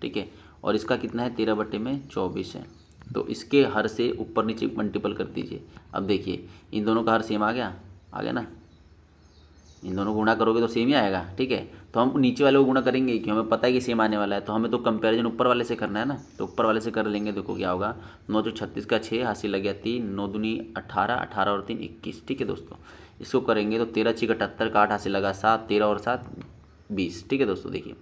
ठीक है। और इसका कितना है 13/24 है, तो इसके हर से ऊपर नीचे मल्टीपल कर दीजिए। अब देखिए इन दोनों का हर सेम आ गया ना, इन दोनों को गुणा करोगे तो सेम ही आएगा, ठीक है। तो हम नीचे वाले को गुणा करेंगे क्योंकि हमें पता है कि सेम आने वाला है, तो हमें तो कंपैरिजन ऊपर वाले से करना है ना, तो ऊपर वाले से कर लेंगे। देखो क्या होगा, 9 × 36 का 6, हासिल लग गया 3, 9 दूनी 18, 18 और 3 21, ठीक है दोस्तों। इसको करेंगे तो 13 × 6 = 78 का 8 हासिल लगा 7, 13 और 7 20, ठीक है दोस्तों। देखिए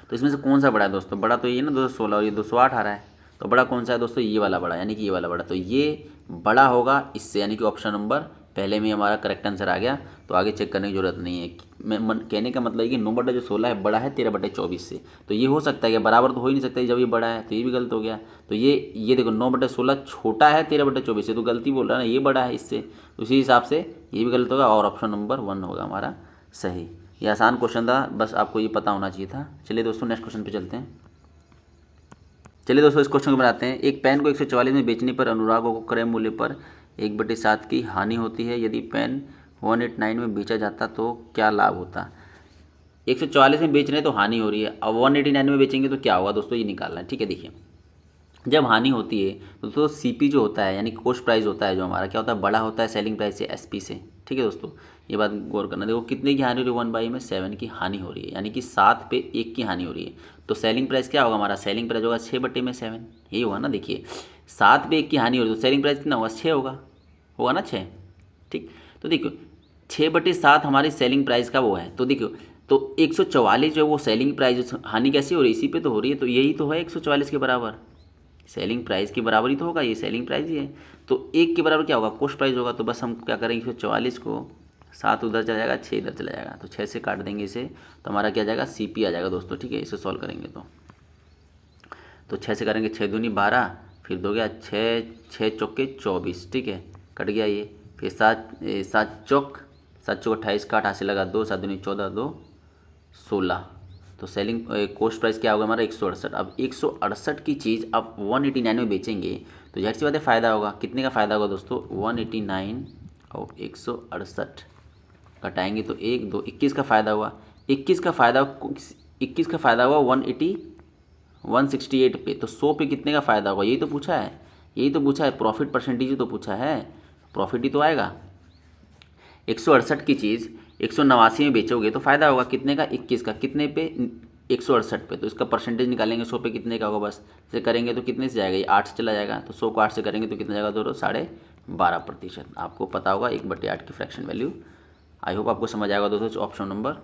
तो इसमें से कौन सा बड़ा है दोस्तों, बड़ा तो ये ना 216 और ये 208 आ रहा है, तो बड़ा कौन सा है दोस्तों, ये वाला बड़ा, यानी कि ये वाला बड़ा। तो ये बड़ा होगा इससे, यानी कि ऑप्शन नंबर पहले में हमारा करेक्ट आंसर आ गया। तो आगे चेक करने की जरूरत नहीं है। कहने का मतलब है कि 9/16 है बड़ा है 13/24 से, तो ये हो सकता है कि बराबर तो हो ही नहीं सकता जब ये बड़ा है, तो ये भी गलत हो गया। तो ये देखो 9/16 छोटा है 13/24 से, तो गलती बोल रहा है ना, ये बड़ा है इससे, उसी हिसाब से ये भी गलत होगा और ऑप्शन नंबर 1 होगा हमारा सही। ये आसान क्वेश्चन था, बस आपको ये पता होना चाहिए था। चलिए दोस्तों नेक्स्ट क्वेश्चन पे चलते हैं। चलिए दोस्तों इस क्वेश्चन को बनाते हैं। एक पेन को 144 में बेचने पर अनुराग को क्रय मूल्य पर 1/7 की हानि होती है। यदि पेन 189 में बेचा जाता तो क्या लाभ होता। 144 में बेच रहे हैं तो हानि हो रही है, अब 189 में बेचेंगे तो क्या होगा दोस्तों, ये निकालना है, ठीक है। देखिए जब हानि होती है तो सीपी जो होता है यानी कॉस्ट प्राइस होता है जो हमारा क्या होता है, बड़ा होता है सेलिंग प्राइस से, एसपी से, ठीक है दोस्तों। ये बात गौर करना। देखो कितने की हानि हो रही है, 1/में 7 की हानि हो रही है, यानी कि 7 पे 1 की हानि हो रही है। तो सेलिंग प्राइस क्या होगा हमारा, सेलिंग प्राइस होगा 6/7, यही होगा ना। देखिए 7 पे 1 की हानि हो रही है तो सेलिंग प्राइस कितना होगा, 6 होगा ना 6, ठीक। तो देखो 6/7 हमारी सेलिंग प्राइस का वो है। तो देखो तो तो 144 जो है वो सेलिंग प्राइस, हानि कैसे हो रही है, इसी पे तो हो रही है, तो यही तो है 144 के बराबर, सेलिंग प्राइस के बराबर ही तो होगा, ये सेलिंग प्राइस ही है। तो एक के बराबर क्या होगा, कॉस्ट प्राइस होगा। तो बस हम क्या करेंगे, 144 को 7 उधर चला जाएगा, 6 इधर चला जाएगा, तो 6 से काट देंगे इसे, तो हमारा क्या जाएगा, CP आ जाएगा दोस्तों। ठीक है, इसे सॉल्व करेंगे तो 6 से करेंगे, 6 दूनी 12, फिर दो गया 6, 6 चौके 24, ठीक है, कट गया ये। फिर 7 चौक 28 का 88 लगा 2, 7 दूनी 14, 2 16। तो सेलिंग कॉस्ट प्राइस क्या होगा हमारा, 168। अब 168 की चीज़ आप 189 में बेचेंगे तो जाहिर सी बात है फ़ायदा होगा। कितने का फ़ायदा होगा दोस्तों, 189 और 168 घटाएंगे तो 1 2 21 का फ़ायदा हुआ। 21 का फ़ायदा हुआ 168 पे। तो 100 पे कितने का फ़ायदा होगा, यही तो पूछा है, प्रॉफिट परसेंटेज ही तो पूछा है, प्रॉफिट ही तो आएगा। 168 की चीज़ 189 में बेचोगे तो फ़ायदा होगा कितने का, 21 का, कितने पे, 168 पे। तो इसका परसेंटेज निकालेंगे 100 पे कितने का होगा, बस इसे करेंगे तो कितने से जाएगा, ये 8 से चला जाएगा। तो 100 को 8 से करेंगे तो कितना जाएगा दोस्तों, 12.5%। आपको पता होगा 1/8 की फ्रैक्शन वैल्यू। आई होप आपको समझ आएगा दोस्तों, ऑप्शन नंबर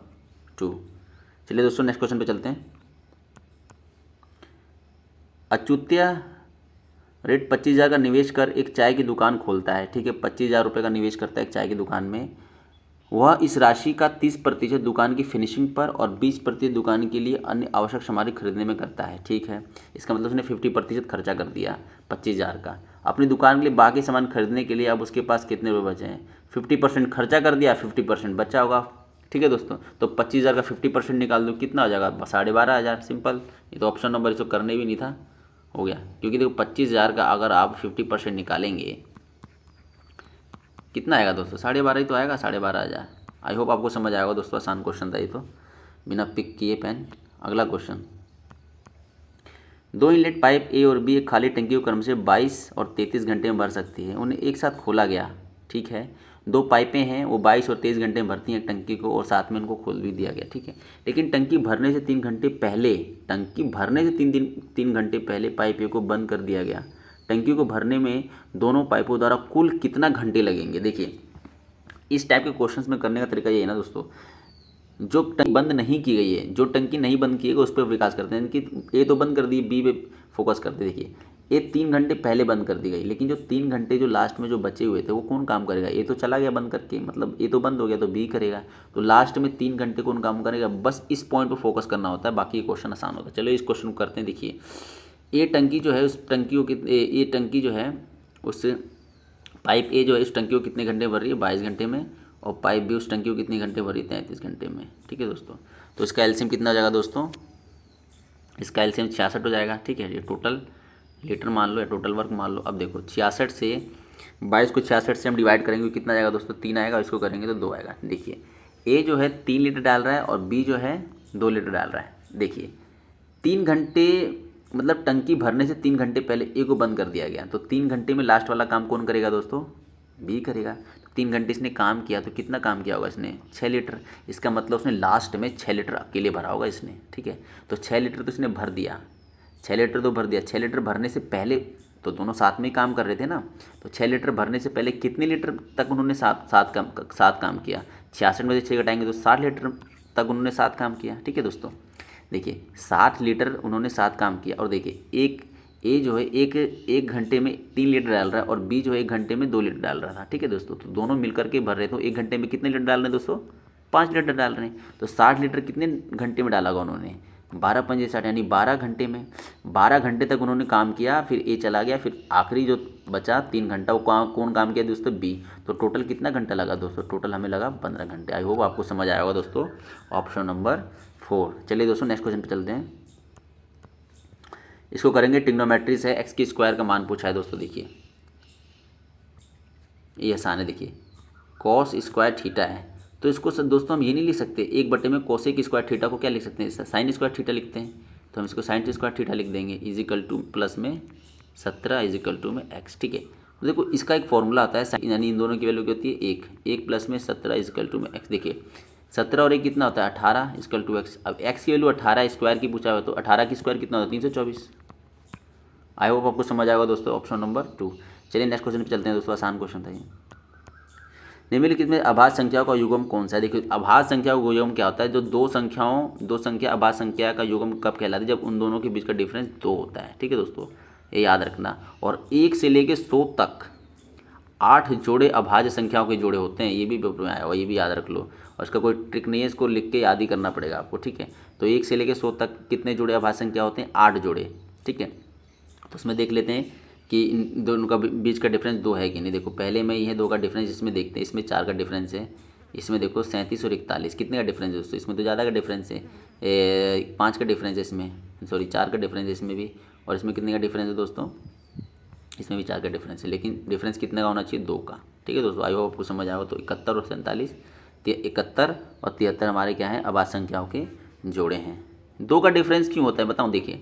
2। चलिए दोस्तों नेक्स्ट क्वेश्चन पे चलते हैं। अच्युत्या रेट 25,000 का निवेश कर एक चाय की दुकान खोलता है। ठीक है, 25,000 रुपये का निवेश करता है एक चाय की दुकान में। वह इस राशि का 30% दुकान की फिनिशिंग पर और 20% दुकान के लिए अन्य आवश्यक सामग्री खरीदने में करता है। ठीक है, इसका मतलब उसने 50% खर्चा कर दिया 25,000 का। अपनी दुकान के लिए बाकी सामान खरीदने के लिए अब उसके पास कितने रुपये बचे हैं, 50% खर्चा कर दिया, 50% बचा होगा। ठीक है दोस्तों, तो 25,000 का 50% निकाल दो, कितना हो जाएगा, 12,500। सिंपल, ये तो ऑप्शन नंबर इसको करने भी नहीं था, हो गया। क्योंकि देखो 25,000 का अगर आप 50% निकालेंगे कितना आएगा दोस्तों, 12,500 ही तो आएगा, 12,500। आई होप आपको समझ आएगा दोस्तों, आसान क्वेश्चन था ये तो, बिना पिक किए पेन। अगला क्वेश्चन, 2 इनलेट पाइप ए और बी एक खाली टंकी को क्रम से 22 और 33 घंटे में भर सकती है। उन्हें एक साथ खोला गया। ठीक है, 2 पाइपें हैं, वो 22 और 23 घंटे में भरती हैं टंकी को, और साथ में उनको खोल भी दिया गया। ठीक है, लेकिन टंकी भरने से 3 घंटे पहले, तीन घंटे पहले पाइप ए को बंद कर दिया गया। टंकी को भरने में दोनों पाइपों द्वारा कुल कितना घंटे लगेंगे। देखिए, इस टाइप के क्वेश्चंस में करने का तरीका ये है ना दोस्तों, जो टंकी बंद नहीं की गई है, जो टंकी नहीं बंद की है उस पर विकास करते हैं कि ए तो बंद कर दी, बी पे फोकस करते। देखिए, ए 3 घंटे पहले बंद कर दी गई, लेकिन जो 3 घंटे जो लास्ट में जो बचे हुए थे वो कौन काम करेगा, ए तो चला गया बंद करके, मतलब ए तो बंद हो गया तो बी करेगा। तो लास्ट में 3 घंटे कौन काम करेगा, बस इस पॉइंट पर फोकस करना होता है, बाकी क्वेश्चन आसान होता है। चलो इस क्वेश्चन को करते हैं। देखिए, ए टंकी जो है उस टंकी को ये टंकी जो है उस पाइप ए जो है इस टंकी को कितने घंटे भर रही है, 22 घंटे में, और पाइप बी उस टंकी को कितने घंटे भर रही है, 33 घंटे में। ठीक है दोस्तों, तो इसका एलसीएम कितना हो जाएगा दोस्तों, इसका एलसीएम 66 हो जाएगा। ठीक है, ये टोटल लीटर मान लो या टोटल वर्क मान लो। अब देखो 66 से 22 को 66 से हम डिवाइड करेंगे, कितना आएगा दोस्तों, 3 आएगा, इसको करेंगे तो 2 आएगा। देखिए, ए जो है 3 लीटर डाल रहा है और बी जो है 2 लीटर डाल रहा है। देखिए, 3 घंटे मतलब टंकी भरने से 3 घंटे पहले ए को बंद कर दिया गया, तो 3 घंटे में लास्ट वाला काम कौन करेगा दोस्तों, बी करेगा। तो 3 घंटे इसने काम किया, तो कितना काम किया होगा इसने, 6 लीटर। इसका मतलब उसने लास्ट में 6 लीटर अकेले भरा होगा इसने। ठीक है, तो 6 लीटर तो इसने भर दिया, 6 लीटर तो भर दिया। 6 लीटर भरने से पहले तो दोनों साथ में ही काम कर रहे थे ना, तो 6 लीटर भरने से पहले कितने लीटर तक उन्होंने साथ काम किया, 66 में से 6 घटाएंगे तो 60 लीटर तक उन्होंने साथ काम किया। ठीक है दोस्तों, देखिए 60 लीटर उन्होंने साथ काम किया, और देखिए एक ए जो है एक घंटे में 3 लीटर डाल रहा है और बी जो है 1 घंटे में 2 लीटर डाल रहा था। ठीक है दोस्तों, तो दोनों मिलकर के भर रहे, तो 1 घंटे में कितने लीटर डाल रहे हैं दोस्तों, 5 लीटर डाल रहे हैं। तो 60 लीटर कितने घंटे में डाला होगा उन्होंने, 12 पंजे 60, यानी 12 घंटे में। 12 घंटे तक उन्होंने काम किया, फिर ए चला गया, फिर आखिरी जो बचा 3 घंटा वो कौन काम किया दोस्तों, बी। तो टोटल कितना घंटा लगा दोस्तों, टोटल हमें लगा 15 घंटे। आई होप आपको समझ आया होगा दोस्तों, ऑप्शन नंबर 4। चलिए दोस्तों नेक्स्ट क्वेश्चन पे चलते हैं। इसको करेंगे, ट्रिग्नोमेट्री से एक्स की स्क्वायर का मान पूछा है दोस्तों। देखिए ये आसान है। देखिए कॉस स्क्वायर थीटा है, तो इसको दोस्तों हम ये नहीं लिख सकते 1/में कोसेक स्क्वायर थीटा को क्या लिख सकते हैं, साइन स्क्वायर थीटा लिखते हैं, तो हम इसको साइन स्क्वायर थीटा लिख देंगे, इजिकल टू प्लस में 17 इजिकल टू में एक्स। ठीक है, तो देखो इसका एक फॉर्मूला आता है, यानी इन दोनों की वैल्यू क्या होती है, 1 प्लस में 17 इजिकल टू में एक्स। देखिए 17 और 1 कितना होता है, 18 इजिकल टू एक्स। अब एक्स की वैल्यू 18 स्क्वायर की पूछा हुआ, तो 18 की स्क्वायर कितना होता है, 324। आई होप आपको समझ आएगा दोस्तों, ऑप्शन नंबर 2। चलिए नेक्स्ट क्वेश्चन पे चलते हैं दोस्तों, आसान क्वेश्चन था ये। निम्नलिखित में अभाज्य संख्याओं का युग्म कौन सा है। देखिए अभाज्य संख्या का युग्म क्या होता है, जो दो संख्या अभाज्य संख्या का युग्म कब कहलाता है, जब उन दोनों के बीच का डिफरेंस 2 होता है। ठीक है दोस्तों, ये याद रखना। और 1 से लेकर 100 तक 8 जोड़े अभाज्य संख्याओं के जोड़े होते हैं, ये भी पेपर में आया हुआ, ये भी याद रख लो। और इसका कोई ट्रिक नहीं है, इसको लिख के याद ही करना पड़ेगा आपको। ठीक है, तो 1 से लेकर 100 तक कितने जोड़े अभाज्य संख्या होते हैं, 8 जोड़े। ठीक है, तो उसमें देख लेते हैं कि इन दोनों का बीच का डिफरेंस 2 है कि नहीं। देखो पहले में ये 2 का डिफरेंस, इसमें देखते हैं, इसमें 4 का डिफरेंस है। इसमें देखो 37 और 41 कितने का डिफरेंस है दोस्तों, इसमें तो ज़्यादा का डिफरेंस है, 5 का डिफरेंस है इसमें, सॉरी 4 का डिफरेंस है इसमें भी। और इसमें कितने का डिफरेंस है दोस्तों, इसमें भी 4 का डिफरेंस है, लेकिन डिफरेंस कितने का होना चाहिए, 2 का। ठीक है दोस्तों, आई होप आपको समझ आएगा। तो 71 और 47, 71 और 73 हमारे क्या हैं, अभाज्य संख्याओं के जोड़े हैं। 2 का डिफरेंस क्यों होता है बताऊँ, देखिए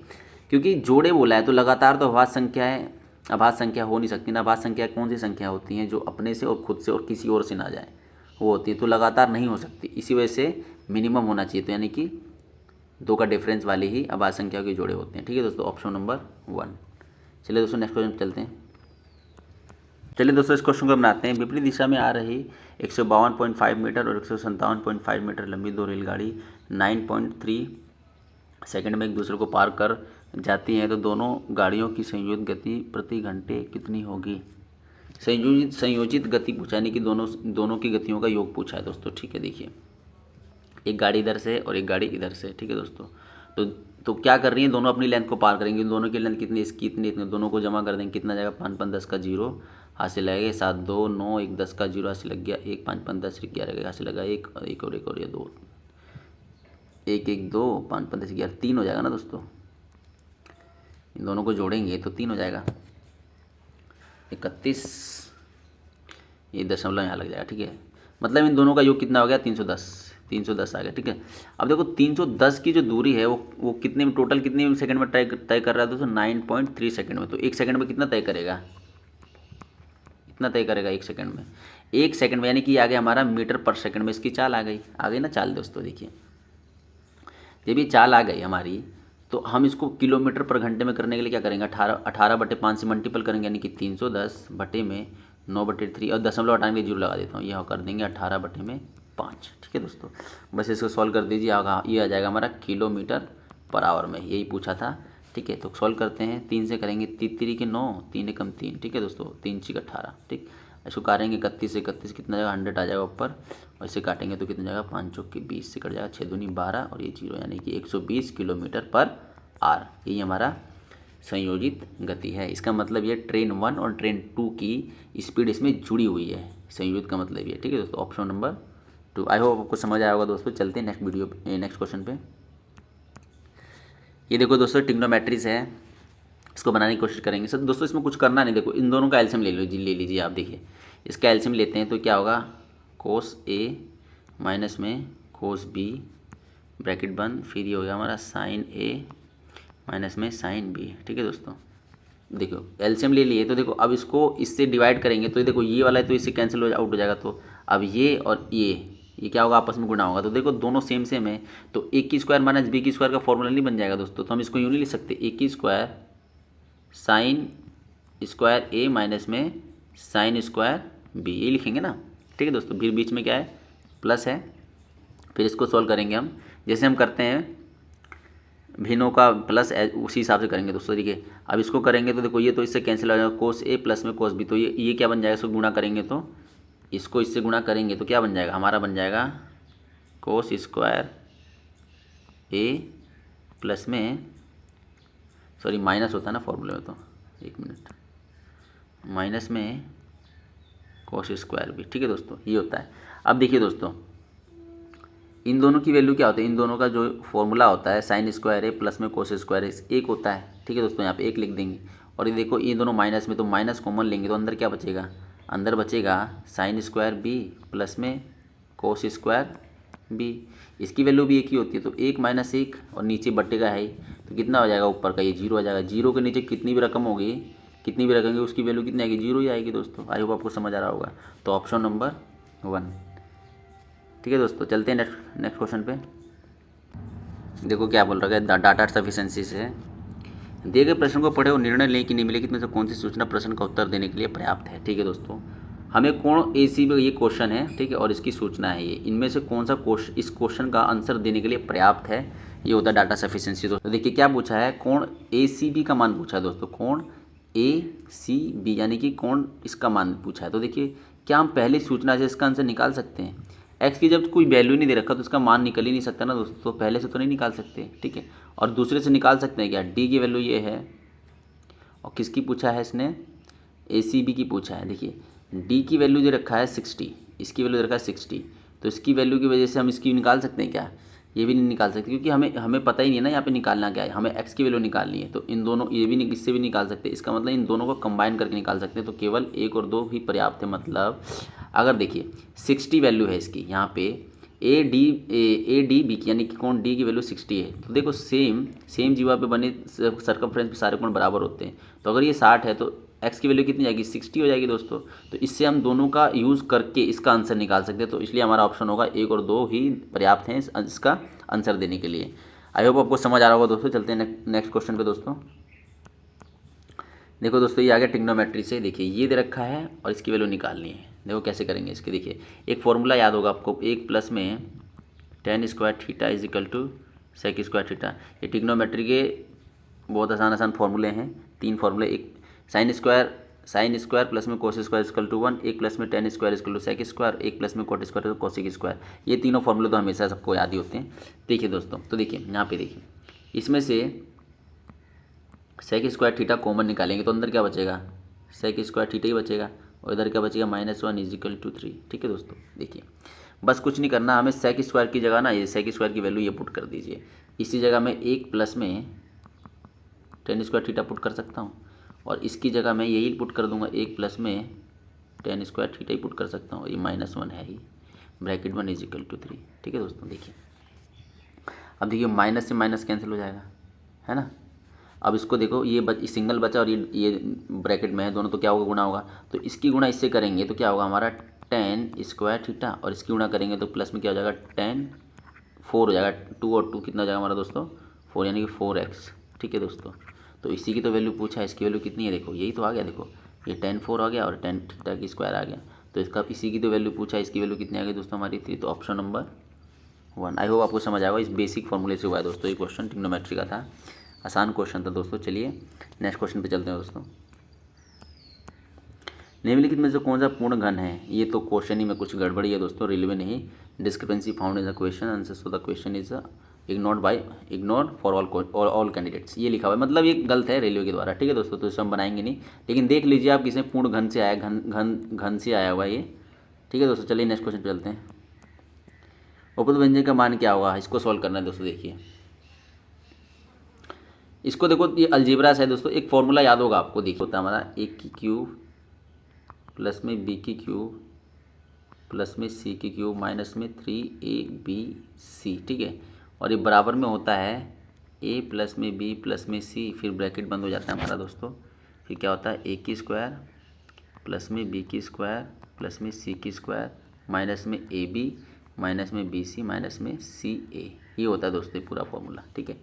क्योंकि जोड़े बोला है तो लगातार तो अभाज्य संख्या है, अभाज्य संख्या हो नहीं सकती ना। अभाज्य संख्या कौन सी संख्या होती हैं, जो अपने से और खुद से और किसी और से ना जाए, वो होती है, तो लगातार नहीं हो सकती। इसी वजह से मिनिमम होना चाहिए, तो यानी कि 2 का डिफरेंस वाले ही अभाज्य संख्या के जोड़े होते हैं। ठीक है दोस्तों, ऑप्शन नंबर 1। चलिए दोस्तों नेक्स्ट क्वेश्चन चलते हैं। चलिए दोस्तों इस क्वेश्चन को बनाते हैं। विपरीत दिशा में आ रही 152.5 मीटर और 157.5 मीटर लंबी 2 रेलगाड़ी 9.3 सेकंड में एक दूसरे को पार कर जाती हैं, तो दोनों गाड़ियों की संयोजित गति प्रति घंटे कितनी होगी। संयोजित गति पूछा, यानी कि दोनों की गतियों का योग पूछा है दोस्तों। ठीक है, देखिए एक गाड़ी इधर से और एक गाड़ी इधर से। ठीक है दोस्तों, तो क्या कर रही हैं, दोनों अपनी लेंथ को पार करेंगे। दोनों की लेंथ कितनी, इसकी इतनी, दोनों को जमा कर देंगे, कितना जाएगा, 5 5 10 का 0 हाथ से लगेगा, 7 2 9 1 10 का 0 हाथ से लग गया, 1 5 5 10 11 हाथ से लगा, 1 और ये 2 1 1 2 5 5 10 11 3 हो जाएगा ना दोस्तों। इन दोनों को जोड़ेंगे तो 3 हो जाएगा, 31, ये दशमलव यहाँ लग जाएगा। ठीक है, मतलब इन दोनों का योग कितना हो गया, 310 आ गया। ठीक है, अब देखो 310 की जो दूरी है वो कितने में, टोटल कितने सेकंड में तय कर रहा है दोस्तों, 9.3 सेकंड में। तो 1 सेकंड में कितना तय करेगा, इतना तय करेगा 1 सेकंड में। 1 सेकंड में यानी कि आ गया हमारा मीटर पर सेकंड में, इसकी चाल आ गई ना चाल दोस्तों। देखिए जब ये चाल आ गई हमारी, तो हम इसको किलोमीटर पर घंटे में करने के लिए क्या करेंगे, 18/5 से मल्टीपल करेंगे, यानी कि 310 बटे में 9/3 और दशमलव हटाने के लिए 0 लगा देता हूँ, यह कर देंगे 18/5। ठीक है दोस्तों, बस इसको सॉल्व कर दीजिए, ये आ जाएगा हमारा किलोमीटर पर आवर में, यही पूछा था। ठीक है, तो सॉल्व करते हैं, 3 से करेंगे, 3 के 9, 3 एकम 3। ठीक है दोस्तों, 3 6 18। ठीक, इसको काटेंगे 31 से 31 कितना जाएगा, 100 आ जाएगा ऊपर, और इसे काटेंगे तो कितना जाएगा, 5 चौक के 20 से कट जाएगा, 6 दूनी 12 और ये 0, यानी कि 120 किलोमीटर पर आवर। यही हमारा संयोजित गति है। इसका मतलब ये ट्रेन 1 और ट्रेन 2 की स्पीड इसमें जुड़ी हुई है, संयोजित का मतलब ये। ठीक है दोस्तों, ऑप्शन नंबर 2। आई होप आपको समझ आया होगा दोस्तों। चलते हैं नेक्स्ट क्वेश्चन पे। ये देखो दोस्तों ट्रिग्नोमेट्रीज है, इसको बनाने की कोशिश करेंगे। सर दोस्तों इसमें कुछ करना नहीं, देखो इन दोनों का एलसीएम ले लीजिए आप। देखिए इसका एलसीएम लेते हैं तो क्या होगा, कोस ए माइनस में कोस बी ब्रैकेट बंद, फिर ये हो गया हमारा साइन ए माइनस में साइन बी। ठीक है दोस्तों, देखो एलसीएम ले लिए, तो देखो अब इसको इससे डिवाइड करेंगे तो देखो ये वाला है तो इससे कैंसिल आउट हो जाएगा। तो अब ये और ये क्या होगा, आपस में गुणा होगा। तो देखो दोनों सेम है, तो ए की स्क्वायर माइनस बी की स्क्वायर का फॉर्मूला नहीं बन जाएगा दोस्तों। तो हम इसको यूँ नहीं लिख सकते, ए की स्क्वायर साइन स्क्वायर ए माइनस में साइन स्क्वायर बी, ये लिखेंगे ना। ठीक है दोस्तों, फिर बीच में क्या है, प्लस है। फिर इसको सॉल्व करेंगे हम, जैसे हम करते हैं भिन्नों का प्लस उसी हिसाब से करेंगे दोस्तों। देखिए अब इसको करेंगे तो देखो ये तो इससे कैंसिल हो जाएगा, कोस ए प्लस में कोस बी, तो ये क्या बन जाएगा, इसको गुणा करेंगे तो इसको इससे गुणा करेंगे तो क्या बन जाएगा, हमारा बन जाएगा कोस स्क्वायर ए प्लस में, सॉरी माइनस होता है ना फॉर्मूले में, तो 1 मिनट, माइनस में कोस स्क्वायर बी। ठीक है दोस्तों, ये होता है। अब देखिए दोस्तों इन दोनों की वैल्यू क्या होती है, इन दोनों का जो फॉर्मूला होता है साइन स्क्वायर ए प्लस में कोस स्क्वायर ए 1 होता है। ठीक है दोस्तों, यहाँ पे 1 लिख देंगे। और ये देखो ये दोनों माइनस में, तो माइनस कॉमन लेंगे तो अंदर क्या बचेगा, अंदर बचेगा साइन स्क्वायर बी प्लस में कोस स्क्वायर बी। इसकी वैल्यू भी 1 ही होती है, तो 1 माइनस 1 और नीचे बट्टे का है ही, तो कितना हो जाएगा, ऊपर का ये 0 आ जाएगा। 0 के नीचे कितनी भी रकम होगी, कितनी भी रखेंगे उसकी वैल्यू कितनी आएगी, 0 ही आएगी दोस्तों। आई होप आपको समझ आ रहा होगा। तो ऑप्शन नंबर 1। ठीक है दोस्तों, चलते हैं नेक्स्ट क्वेश्चन पे। देखो क्या बोल रहा है, डाटा सफिशेंसी से दिए गए प्रश्न को पढ़े और निर्णय लें कि निम्नलिखित में से कौन सी सूचना प्रश्न का उत्तर देने के लिए पर्याप्त है। ठीक है दोस्तों, हमें कोण ए सी बी ये क्वेश्चन है, ठीक है, और इसकी सूचना है ये, इनमें से कौन सा क्वेश्चन इस क्वेश्चन का आंसर देने के लिए पर्याप्त है, ये होता है डाटा सफिशिएंसी। दोस्तों देखिए क्या पूछा है, कोण ए सी बी का मान पूछा है दोस्तों, कोण ए सी बी यानी कि कोण इसका मान पूछा है। तो देखिए क्या हम पहले सूचना से इसका आंसर निकाल सकते हैं? एक्स की जब कोई वैल्यू नहीं दे रखा तो उसका मान निकल ही नहीं सकता ना दोस्तों, तो पहले से तो नहीं निकाल सकते, ठीक है। और दूसरे से निकाल सकते हैं क्या, डी की वैल्यू ये है, और किसकी पूछा है इसने, ए सी बी की पूछा है। देखिए डी की वैल्यू दे रखा है 60, इसकी वैल्यू दे रखा है 60, तो इसकी वैल्यू की वजह से हम इसकी निकाल सकते हैं क्या, ये भी नहीं निकाल सकते, क्योंकि हमें पता ही नहीं है ना यहाँ पे निकालना क्या है, हमें एक्स की वैल्यू निकालनी है। तो इन दोनों ये भी इससे भी निकाल सकते हैं, इसका मतलब इन दोनों को कंबाइन करके निकाल सकते हैं। तो केवल 1 और 2 ही पर्याप्त है। मतलब अगर देखिए 60 वैल्यू है इसकी, यहाँ पे ए डी बी की यानी कि कोण डी की वैल्यू 60 है, तो देखो सेम जीवा पे बने सर्कमफ्रेंस पे सारे कोण बराबर होते हैं। तो अगर ये 60 है तो एक्स की वैल्यू कितनी जाएगी, 60 हो जाएगी दोस्तों। तो इससे हम दोनों का यूज़ करके इसका आंसर निकाल सकते हैं। तो इसलिए हमारा ऑप्शन होगा 1 और 2 ही पर्याप्त हैं इसका आंसर देने के लिए। आई होप आपको समझ आ रहा होगा दोस्तों। चलते हैं नेक्स्ट क्वेश्चन पे दोस्तों। देखो दोस्तों ये आ गया ट्रिग्नोमेट्री से। देखिए ये दे रखा है और इसकी वैल्यू निकालनी है। देखो कैसे करेंगे इसके, देखिए एक फॉर्मूला याद होगा आपको, 1 प्लस में tan square theta is equal to sec square theta. ये ट्रिग्नोमेट्री के बहुत आसान फॉर्मूले हैं, 3 फॉर्मूले। एक साइन स्क्वायर प्लस में कोस स्क्वायर इक्वल टू 1, एक प्लस में tan square equal to sec square, एक प्लस में कोट स्क्वायर कोसिक स्क्वायर। ये तीनों फॉर्मूले तो हमेशा सबको याद ही होते हैं। देखिए दोस्तों, तो देखिए यहाँ पे देखिए इसमें से सेक स्क्वायर थीटा कॉमन निकालेंगे तो अंदर क्या बचेगा, सेक स्क्वायर थीटा ही बचेगा, और इधर क्या बचेगा, -1 इज इक्वल टू 3। ठीक है दोस्तों, देखिए बस कुछ नहीं करना हमें, सेक स्क्वायर की जगह ना ये सेक स्क्वायर की वैल्यू ये पुट कर दीजिए। इसी जगह मैं 1 प्लस में tan स्क्वायर थीटा पुट कर सकता हूँ, और इसकी जगह मैं यही पुट कर दूंगा, 1 प्लस में tan स्क्वायर थीटा ही पुट कर सकता हूँ। ये -1 है ही, ब्रैकेट 1 इज इक्वल टू 3। ठीक है दोस्तों, देखिए अब देखिए माइनस से माइनस कैंसिल हो जाएगा, है ना। अब इसको देखो ये सिंगल बचा और ये ब्रैकेट में है दोनों, तो क्या होगा, गुणा होगा। तो इसकी गुणा इससे करेंगे तो क्या होगा हमारा tan स्क्वायर थीटा, और इसकी गुणा करेंगे तो प्लस में क्या हो जाएगा tan 4 हो जाएगा। 2 और 2 कितना हो जाएगा हमारा दोस्तों, 4 यानी कि 4x। ठीक है दोस्तों, तो इसी की तो वैल्यू पूछा है, इसकी वैल्यू कितनी है, देखो यही तो आ गया, देखो ये tan 4 आ गया और tan थीटा की स्क्वायर आ गया। तो इसका इसी की तो वैल्यू पूछा है, इसकी वैल्यू कितनी आ गई दोस्तों हमारी 3। तो ऑप्शन नंबर 1। आई होप आपको समझ आएगा, इस बेसिक फॉर्मूले से हुआ है दोस्तों ये क्वेश्चन, ट्रिग्नोमेट्री का था, आसान क्वेश्चन था दोस्तों। चलिए नेक्स्ट क्वेश्चन पे चलते हैं दोस्तों। निम्नलिखित में से कौन सा पूर्ण घन है, ये तो क्वेश्चन ही में कुछ गड़बड़ी है दोस्तों, रेलवे नहीं। Discrepancy found in the question answer, so the question is ignore for all candidates, ये लिखा हुआ है, मतलब ये गलत है रेलवे के द्वारा। ठीक है दोस्तों, तो इसे हम बनाएंगे नहीं, लेकिन देख लीजिए आप किसी पूर्ण घन से आया, घन से आया हुआ ये। ठीक है दोस्तों, चलिए नेक्स्ट क्वेश्चन पे चलते हैं। उपरोक्त व्यंजन का मान क्या होगा, इसको सॉल्व करना है दोस्तों। देखिए इसको देखो, ये अलजेब्रा है दोस्तों, एक फॉर्मूला याद होगा आपको, देखिए होता है हमारा a की क्यूब प्लस में b की क्यूब प्लस में c की क्यूब माइनस में 3abc। ठीक है, और ये बराबर में होता है a प्लस में b प्लस में c, फिर ब्रैकेट बंद हो जाता है हमारा दोस्तों। फिर क्या होता है a की स्क्वायर प्लस में b की स्क्वायर प्लस में c की स्क्वायर माइनस में ab माइनस में bc माइनस में ca। ये होता है दोस्तों पूरा फॉर्मूला। ठीक है,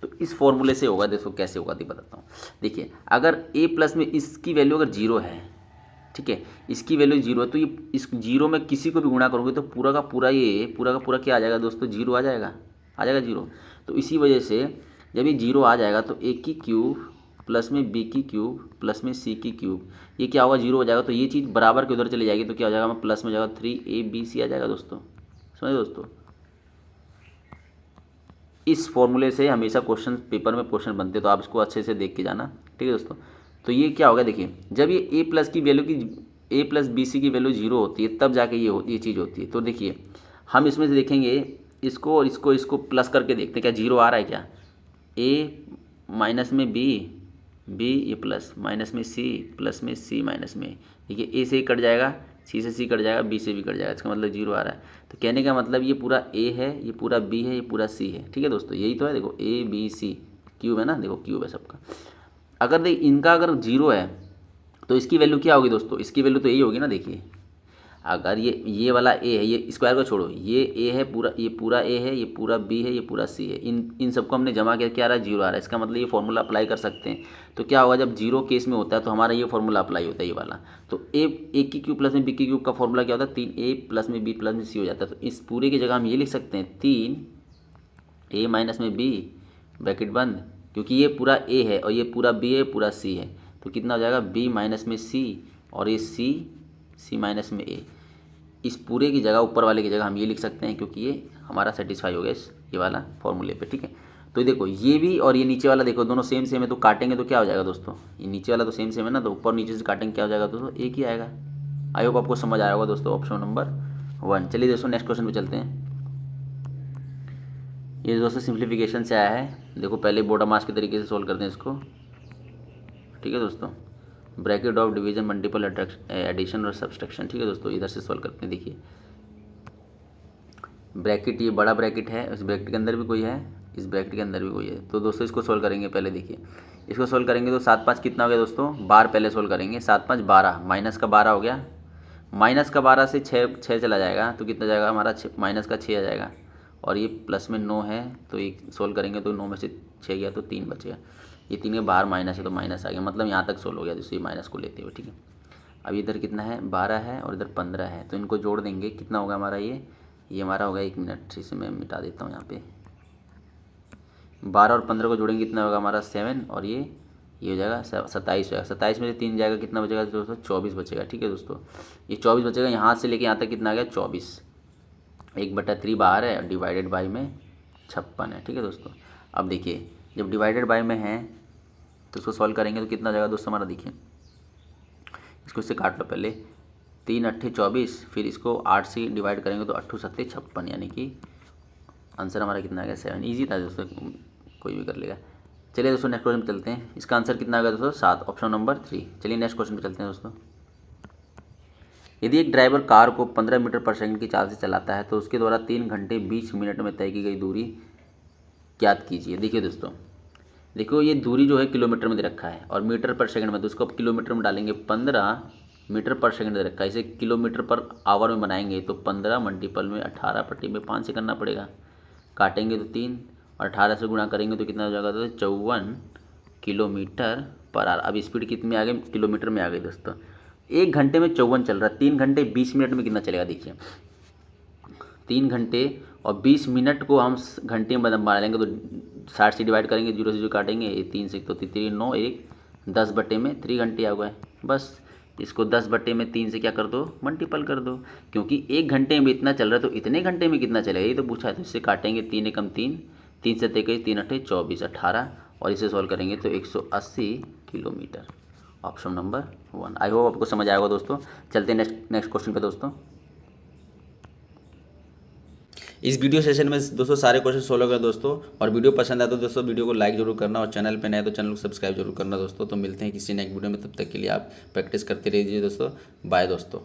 तो इस फॉर्मूले से होगा, देखो कैसे होगा बताता हूँ। देखिए अगर a प्लस में इसकी वैल्यू अगर 0 है, ठीक है, इसकी वैल्यू 0 है, तो ये इस 0 में किसी को भी गुणा करोगे तो पूरा का पूरा क्या आ जाएगा दोस्तों, 0 आ जाएगा 0। तो इसी वजह से जब ये 0 आ जाएगा तो a की क्यूब प्लस में b की क्यूब प्लस में c की क्यूब, ये क्या होगा, 0 हो जाएगा। तो ये चीज़ बराबर के उधर चली जाएगी, तो क्या हो जाएगा, प्लस में जाएगा 3abc आ जाएगा दोस्तों। समझे दोस्तों, इस फॉर्मूले से हमेशा क्वेश्चन पेपर में क्वेश्चन बनते, तो आप इसको अच्छे से देख के जाना। ठीक है दोस्तों, तो ये क्या होगा, देखिए जब ये a प्लस बी सी की वैल्यू 0 होती है तब जाके ये चीज़ होती है। तो देखिए हम इसमें से देखेंगे इसको और इसको प्लस करके देखते हैं क्या 0 आ रहा है क्या, a माइनस में b ये प्लस माइनस में c प्लस में c माइनस में, देखिए a से ही कट जाएगा, c से c कट जाएगा, b से भी कट जाएगा, इसका मतलब 0 आ रहा है। तो कहने का मतलब ये पूरा a है, ये पूरा b है, ये पूरा c है। ठीक है दोस्तों, यही तो है, देखो a b c क्यूब है ना, देखो क्यूब है सबका। अगर इनका अगर 0 है तो इसकी वैल्यू क्या होगी दोस्तों, इसकी वैल्यू तो यही होगी ना। देखिए अगर ये वाला ए है, ये स्क्वायर को छोड़ो, ये ए है पूरा, ये पूरा ए है, ये पूरा बी है, ये पूरा सी है, इन सबको हमने जमा किया, क्या आ रहा है, जीरो आ रहा है। इसका मतलब ये फॉर्मूला अप्लाई कर सकते हैं। तो क्या होगा, जब जीरो केस में होता है तो हमारा ये फॉर्मूला अप्लाई होता है, ये वाला। तो ए की क्यूब प्लस में बी की क्यूब का फॉर्मूला क्या होता है, 3a प्लस में बी प्लस में सी हो जाता है। तो इस पूरे की जगह हम ये लिख सकते हैं 3a माइनस में बी ब्रैकेट बंद, क्योंकि ये पूरा ए है और ये पूरा बी है, पूरा सी है, तो कितना हो जाएगा, बी माइनस में सी और ये सी माइनस में ए। इस पूरे की जगह, ऊपर वाले की जगह हम ये लिख सकते हैं, क्योंकि ये हमारा सेटिस्फाई हो गया इस ये वाला फॉर्मूले पे, ठीक है। तो देखो ये भी और ये नीचे वाला देखो दोनों सेम सेम है, तो काटेंगे तो क्या हो जाएगा दोस्तों, ये नीचे वाला तो सेम सेम है ना, तो ऊपर नीचे से काटेंगे क्या हो जाएगा दोस्तों, एक ही आएगा। आई होप आपको समझ आया होगा दोस्तों, ऑप्शन नंबर 1। चलिए दोस्तों नेक्स्ट क्वेश्चन पे चलते हैं। ये दोस्तों सिंप्लीफिकेशन से आया है, देखो पहले बॉटम मास के तरीके से सोल्व करते हैं इसको, ठीक है दोस्तों। Bracket of division, multiple addition और सब्सट्रैक्शन, ठीक है दोस्तों। इधर से सोल्व करते हैं, देखिए ब्रैकेट, ये बड़ा ब्रैकेट है, इस ब्रैकेट के अंदर भी कोई है, इस ब्रैकेट के अंदर भी कोई है, तो दोस्तों इसको सोल्व करेंगे। पहले देखिए इसको सोल्व करेंगे तो 7 5 कितना हो गया दोस्तों, बार पहले सोल्व करेंगे, 7 5 12, माइनस का 12 हो गया, माइनस का 12 से 6 चला जाएगा, तो कितना जाएगा हमारा, माइनस का 6 आ जाएगा, और ये प्लस में 9 है, तो ये सोल्व करेंगे तो 9 में से 6 गया तो 3 बचेगा, ये 3 के बाहर माइनस है तो माइनस आ गया, मतलब यहाँ तक सोल्व हो गया दोस्तों, ये माइनस को लेते हुए, ठीक है। अब इधर कितना है, 12 है और इधर 15 है, तो इनको जोड़ देंगे, कितना होगा हमारा, ये हमारा होगा, 1 मिनट इसे मैं मिटा देता हूँ यहाँ पे। 12 और 15 को जोड़ेंगे कितना होगा हमारा, 7, और ये हो जाएगा 27 होगा, 27 में से 3 जाएगा, कितना बचेगा दोस्तों, 24 बचेगा, ठीक है दोस्तों। ये 24 बचेगा, यहाँ से लेके यहाँ तक कितना आ गया, 24, 1/3 बाहर है, डिवाइडेड बाई में 56 है, ठीक है दोस्तों। अब देखिए जब डिवाइडेड बाई में है तो इसको सॉल्व करेंगे तो कितना जाएगा दोस्तों हमारा, देखिए इसको इससे काट लो पहले, 3 8 24, फिर इसको 8 से डिवाइड करेंगे तो 8 7 56, यानी कि आंसर हमारा कितना आ गया, 7। ईजी था दोस्तों, कोई भी कर लेगा। चलिए दोस्तों नेक्स्ट क्वेश्चन पे चलते हैं, इसका आंसर कितना आ गया दोस्तों, 7, ऑप्शन नंबर 3। चलिए नेक्स्ट क्वेश्चन पे चलते हैं दोस्तों। यदि एक ड्राइवर कार को 15 मीटर पर सेकंड की चाल से चलाता है तो उसके द्वारा 3 घंटे 20 मिनट में तय की गई दूरी ज्ञात कीजिए। देखिए दोस्तों, देखो ये दूरी जो है किलोमीटर में दे रखा है और मीटर पर सेकंड में, तो उसको अब किलोमीटर में डालेंगे, 15 मीटर पर सेकंड दे रखा है, इसे किलोमीटर पर आवर में बनाएंगे तो 15 मल्टीपल में 18 पट्टी में 5 से करना पड़ेगा, काटेंगे तो 3 और 18 से गुणा करेंगे तो कितना हो जाएगा, तो 54 किलोमीटर पर आवर। अब स्पीड कितनी आ गई, किलोमीटर में आ गई दोस्तों। 1 घंटे में 54 चल रहा है, 3 घंटे 20 मिनट में कितना चलेगा, देखिए 3 घंटे और 20 मिनट को हम घंटे में बना लेंगे तो 60 से डिवाइड करेंगे, 0 से जो काटेंगे, ये 3 से, तो 3 9 1 10 में 3 घंटे आ गए। बस इसको 10/3 से क्या कर दो, मल्टीपल कर दो, क्योंकि 1 घंटे में इतना चल रहा है तो इतने घंटे में कितना चलेगा, ये तो पूछा है। तो इससे काटेंगे, 3 एकम 3, 3 से 23, 3 8 24, 18, और इसे सॉल्व करेंगे तो 180 kilometre, option number 1। I hope आपको समझ आएगा दोस्तों। चलते हैं नेक्स्ट क्वेश्चन पे दोस्तों। इस वीडियो सेशन में दोस्तों सारे क्वेश्चन सोल्व कर दोस्तों, और वीडियो पसंद आए तो दोस्तों वीडियो को लाइक जरूर करना, और चैनल पे नए तो चैनल को सब्सक्राइब जरूर करना दोस्तों। तो मिलते हैं किसी नेक्स्ट वीडियो में, तब तक के लिए आप प्रैक्टिस करते रहिए दोस्तों। बाय दोस्तों।